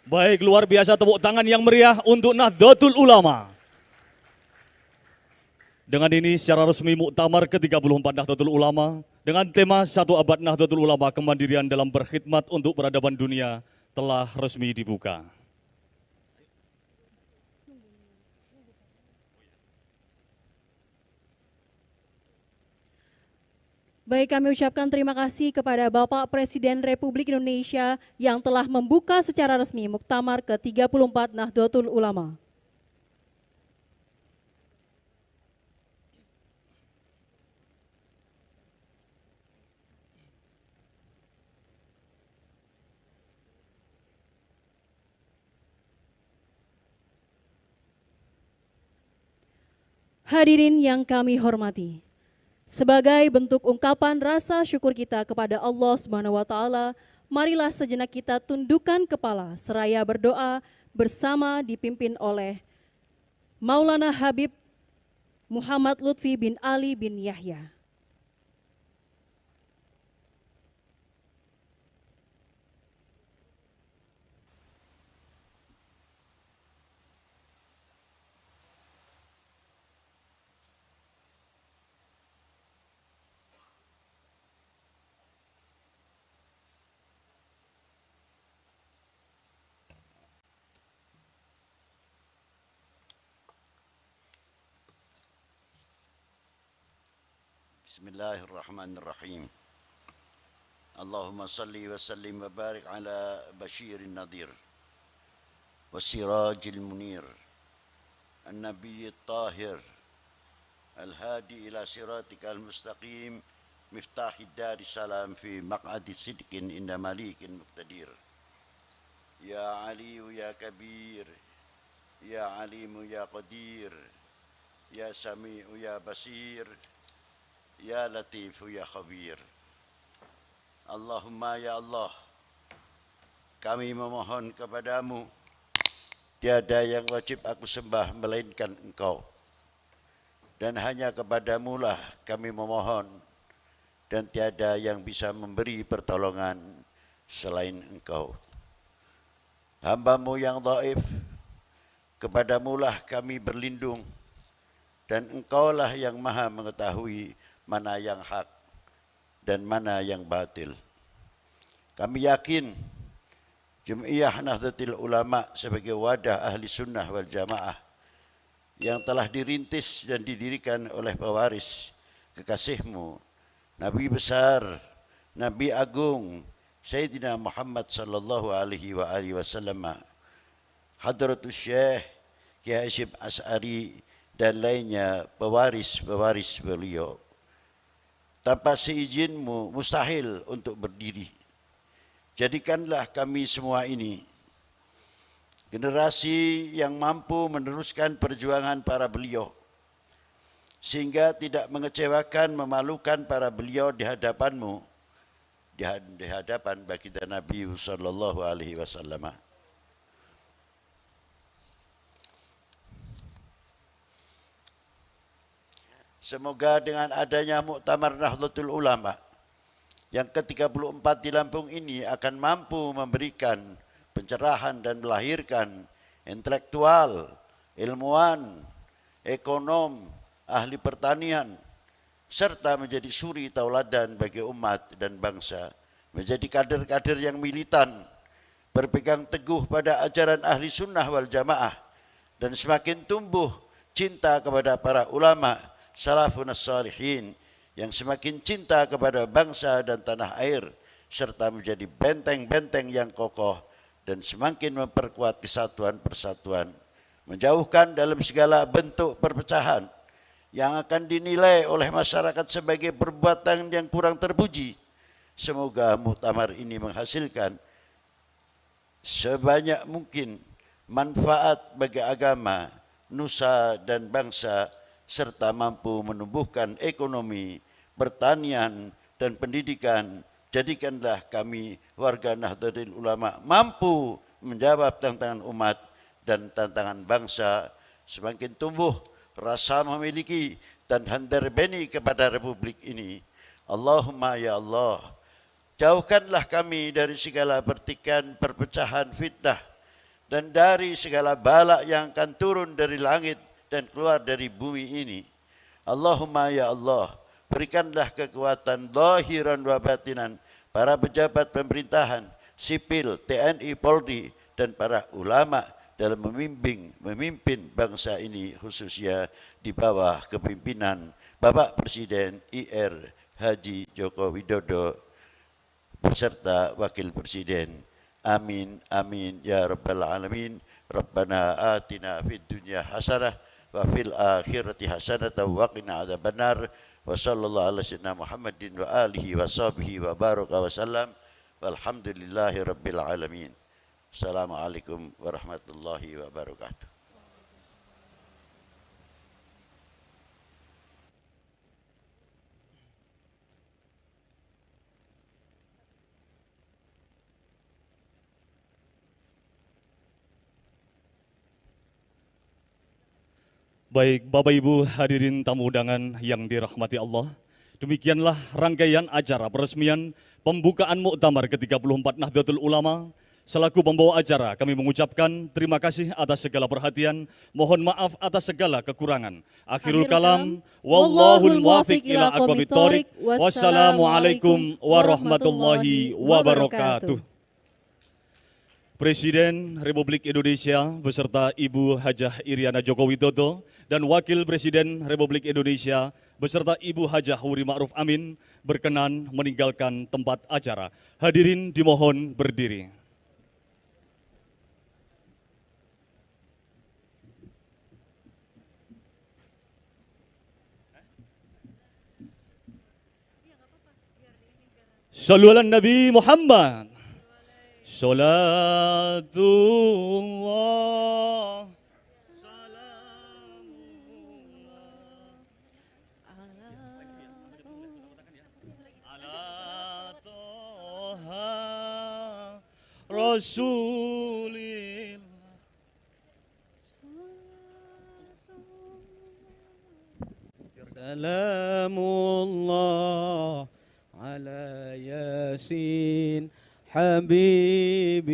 Baik, luar biasa tepuk tangan yang meriah untuk Nahdlatul Ulama. Dengan ini secara resmi Muktamar ke-34 Nahdlatul Ulama dengan tema 1 abad Nahdlatul Ulama kemandirian dalam berkhidmat untuk peradaban dunia telah resmi dibuka. Baik, kami ucapkan terima kasih kepada Bapak Presiden Republik Indonesia yang telah membuka secara resmi Muktamar ke-34 Nahdlatul Ulama. Hadirin yang kami hormati, sebagai bentuk ungkapan rasa syukur kita kepada Allah Subhanahu wa taala, marilah sejenak kita tundukkan kepala seraya berdoa bersama dipimpin oleh Maulana Habib Muhammad Lutfi bin Ali bin Yahya. Bismillahirrahmanirrahim. Allahumma salli wa sallim wa barik ala basyirin nadhir wasirajil munir an-nabiyyi tahir al-hadi ila siratikal mustaqim miftahid dari salam fi maq'adi sidqin inda malikin muqtadir. Ya aliyu ya kabir, ya alimu ya qadir, ya sami'u ya basir, Ya Latif Ya Khabir. Allahumma ya Allah, kami memohon kepadamu, tiada yang wajib aku sembah melainkan Engkau. Dan hanya kepadamu lah kami memohon, dan tiada yang bisa memberi pertolongan selain Engkau. Hamba-Mu yang dhaif, kepadamu lah kami berlindung, dan Engkaulah yang maha mengetahui mana yang hak dan mana yang batil. Kami yakin Jum'iyah Nahdlatul Ulama sebagai wadah ahli sunnah wal jamaah yang telah dirintis dan didirikan oleh pewaris kekasih-Mu, Nabi besar, Nabi agung, Sayyidina Muhammad sallallahu alaihi wasallam, Hadratus Syekh Kiai Hasyim Asy'ari dan lainnya pewaris-pewaris beliau. Tanpa seizin-Mu mustahil untuk berdiri. Jadikanlah kami semua ini generasi yang mampu meneruskan perjuangan para beliau, sehingga tidak mengecewakan, memalukan para beliau di hadapan-Mu, di hadapan baginda Nabi sallallahu alaihi wasallam. Semoga dengan adanya Muktamar Nahdlatul Ulama yang ke-34 di Lampung ini akan mampu memberikan pencerahan dan melahirkan intelektual, ilmuwan, ekonom, ahli pertanian, serta menjadi suri tauladan bagi umat dan bangsa, menjadi kader-kader yang militan, berpegang teguh pada ajaran ahli sunnah wal jamaah, dan semakin tumbuh cinta kepada para ulama, salafun as-salihin, yang semakin cinta kepada bangsa dan tanah air, serta menjadi benteng-benteng yang kokoh dan semakin memperkuat kesatuan persatuan, menjauhkan dalam segala bentuk perpecahan yang akan dinilai oleh masyarakat sebagai perbuatan yang kurang terpuji. Semoga muktamar ini menghasilkan sebanyak mungkin manfaat bagi agama, nusa dan bangsa, serta mampu menumbuhkan ekonomi, pertanian dan pendidikan. Jadikanlah kami warga Nahdlatul Ulama mampu menjawab tantangan umat dan tantangan bangsa, semakin tumbuh rasa memiliki dan handarbeni kepada republik ini. Allahumma ya Allah, jauhkanlah kami dari segala pertikaian, perpecahan, fitnah, dan dari segala bala yang akan turun dari langit dan keluar dari bumi ini. Allahumma ya Allah, berikanlah kekuatan zahiran wa batinan para pejabat pemerintahan, sipil, TNI, Polri, dan para ulama dalam memimpin bangsa ini, khususnya di bawah kepimpinan Bapak Presiden IR Haji Joko Widodo beserta Wakil Presiden. Amin, amin, ya Rabbal Alamin. Rabbana atina fid dunya hasanah wa fil akhirati hasanah wa qina adzabannar. Wa sallallahu ala sayyidina Muhammadin wa alihi wa sahbihi wa baraka wa sallam. Walhamdulillahi rabbil alamin. Assalamualaikum warahmatullahi wabarakatuh. Baik, Bapak Ibu hadirin tamu undangan yang dirahmati Allah, demikianlah rangkaian acara peresmian pembukaan Muktamar ke-34 Nahdlatul Ulama. Selaku pembawa acara, kami mengucapkan terima kasih atas segala perhatian, mohon maaf atas segala kekurangan. Akhirul kalam, wallahul muwafiq ila aqwamit thoriq. Wassalamualaikum warahmatullahi wabarakatuh. Presiden Republik Indonesia beserta Ibu Hajah Iriana Joko Widodo dan Wakil Presiden Republik Indonesia beserta Ibu Hajah Wuri Ma'ruf Amin berkenan meninggalkan tempat acara. Hadirin dimohon berdiri. Sallu ala Nabi Muhammad. Salatullah. Rasulillah. Salamullah ala Yasin Habibillah.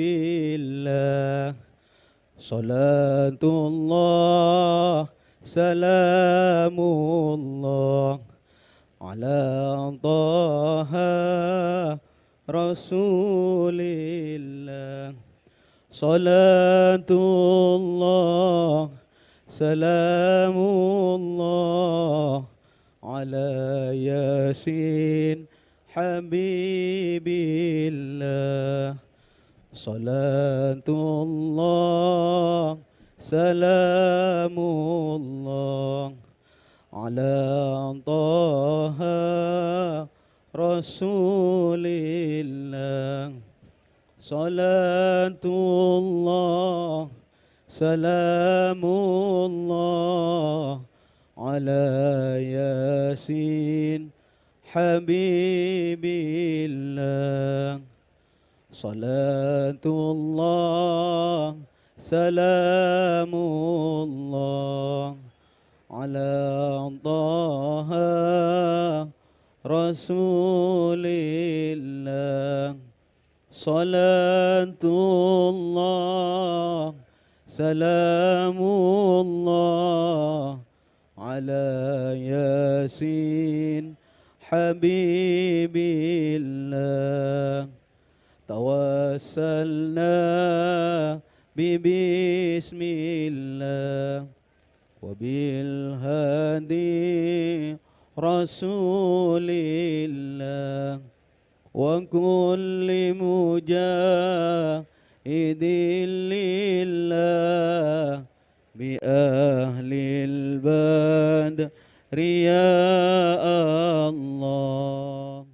Salatullah salamullah ala Taha Rasulillah. Salatullah salamullah ala Yasin Habibillah. Salatullah salamullah ala Taha Rasulillah. Salatullah salamullah ala Yasin Habibillah. Salatullah salamullah ala Taha Rasulillah. Salatullah salamullah ala Yasin Habibillah. Tawassalna bismillah wa bil hadi Rasulillah wa kulli mujahidin lillah bi ahlil badri ya Allah.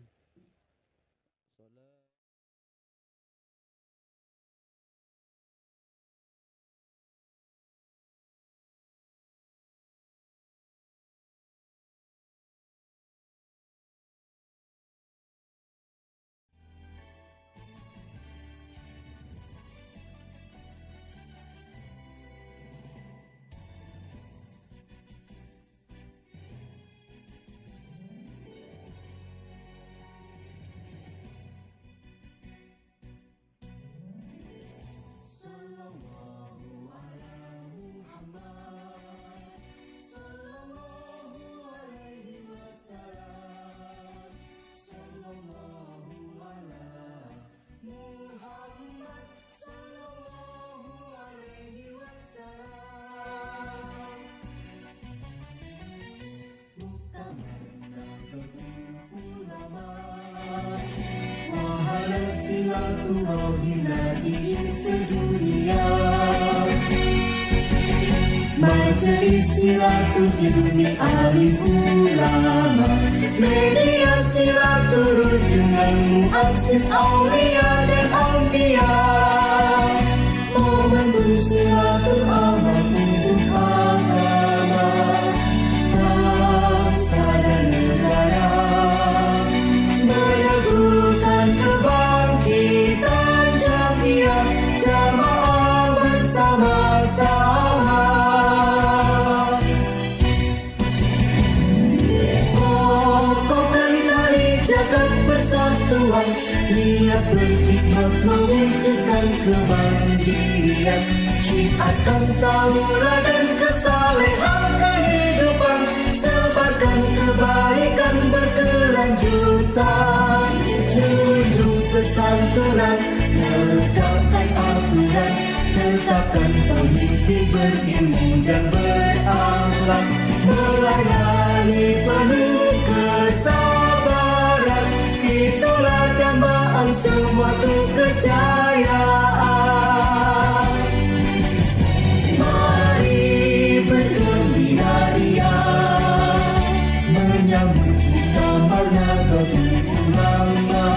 Silaturahim nadiin sedunia, Majelis Silaturahmi alim ulama, media silaturahim dengan muassis aulia dan anbiya, momentum silaturahmi untuk agama, bangsa dan negara, meneguhkan kebangkitan jamiah jamaah bersama-sama. Kokohkan tali jagat persatuan, niat berhikmat mewujudkan kemandirian, syiatkan tauladan kesalehan kehidupan, sebarkan kebaikan berkelanjutan, junjung kesantunan, tegakkan aturan, tetapkan pemimpin berilmu dan berakhlak, melayani penuh kesabaran, itulah dambaan suatu kejayaan. Mari bergembira ria, menyambut muktamar Nahdlatul Ulama,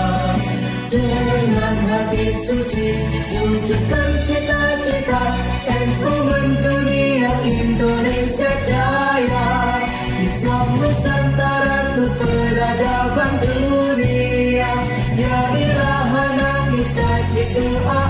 dengan hati suci wujudkan cita-cita NU mendunia, Indonesia jaya, Islam Nusantara untuk peradaban dunia. Ya ilahana istajib doa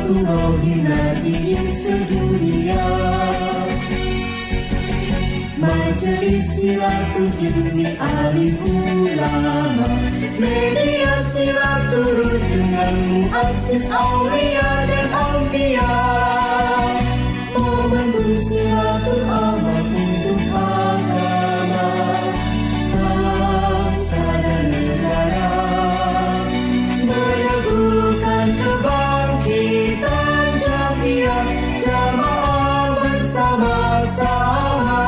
silaturahim nadiin sedunia. Majelis silaturahmi alim ulama, media silaturahmi dengan muassis aulia dan aulia, membangun silaturahmi untuk agama, bangsa dan negara, meneguhkan kebangkitan jamiah jamaah bersama-sama.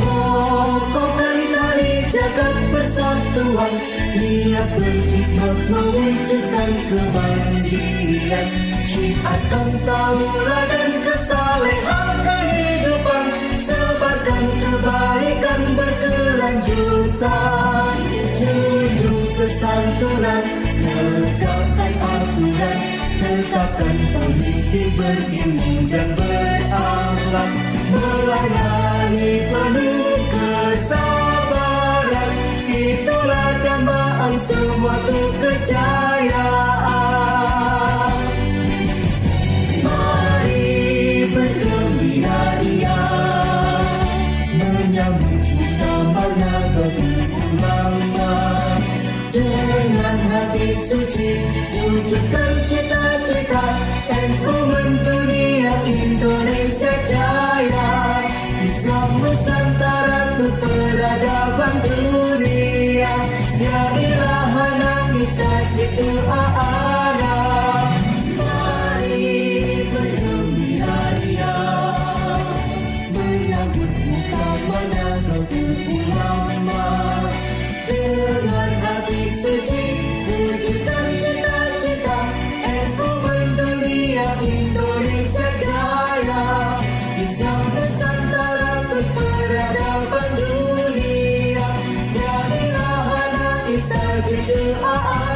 Kokohkan tali jagat persatuan, niat berkhidmat mewujudkan kemandirian, syiatkan tauladan kesalehan kehidupan, sebarkan kebaikan berkelanjutan, junjung kesantunan, tegakkan aturan, tetapkan pemimpin berilmu dan berakhlak, melayani penuh kesabaran, itulah dambaan suatu kejayaan. Mari bergembira ria, menyambut muktamar Nahdlatul Ulama, dengan hati suci wujudkan cita-cita, NU mendunia, Indonesia jaya, Islam Nusantara untuk peradaban dunia, ya ilahana istajib doa'ana. Mari bergembira ria, menyambut muktamar Nahdlatul Ulama, dengan hati suci wujudkan cita-cita, NU mendunia, Indonesia jaya, Islam Nusantara untuk peradaban dunia, ya ilahana istajib doa.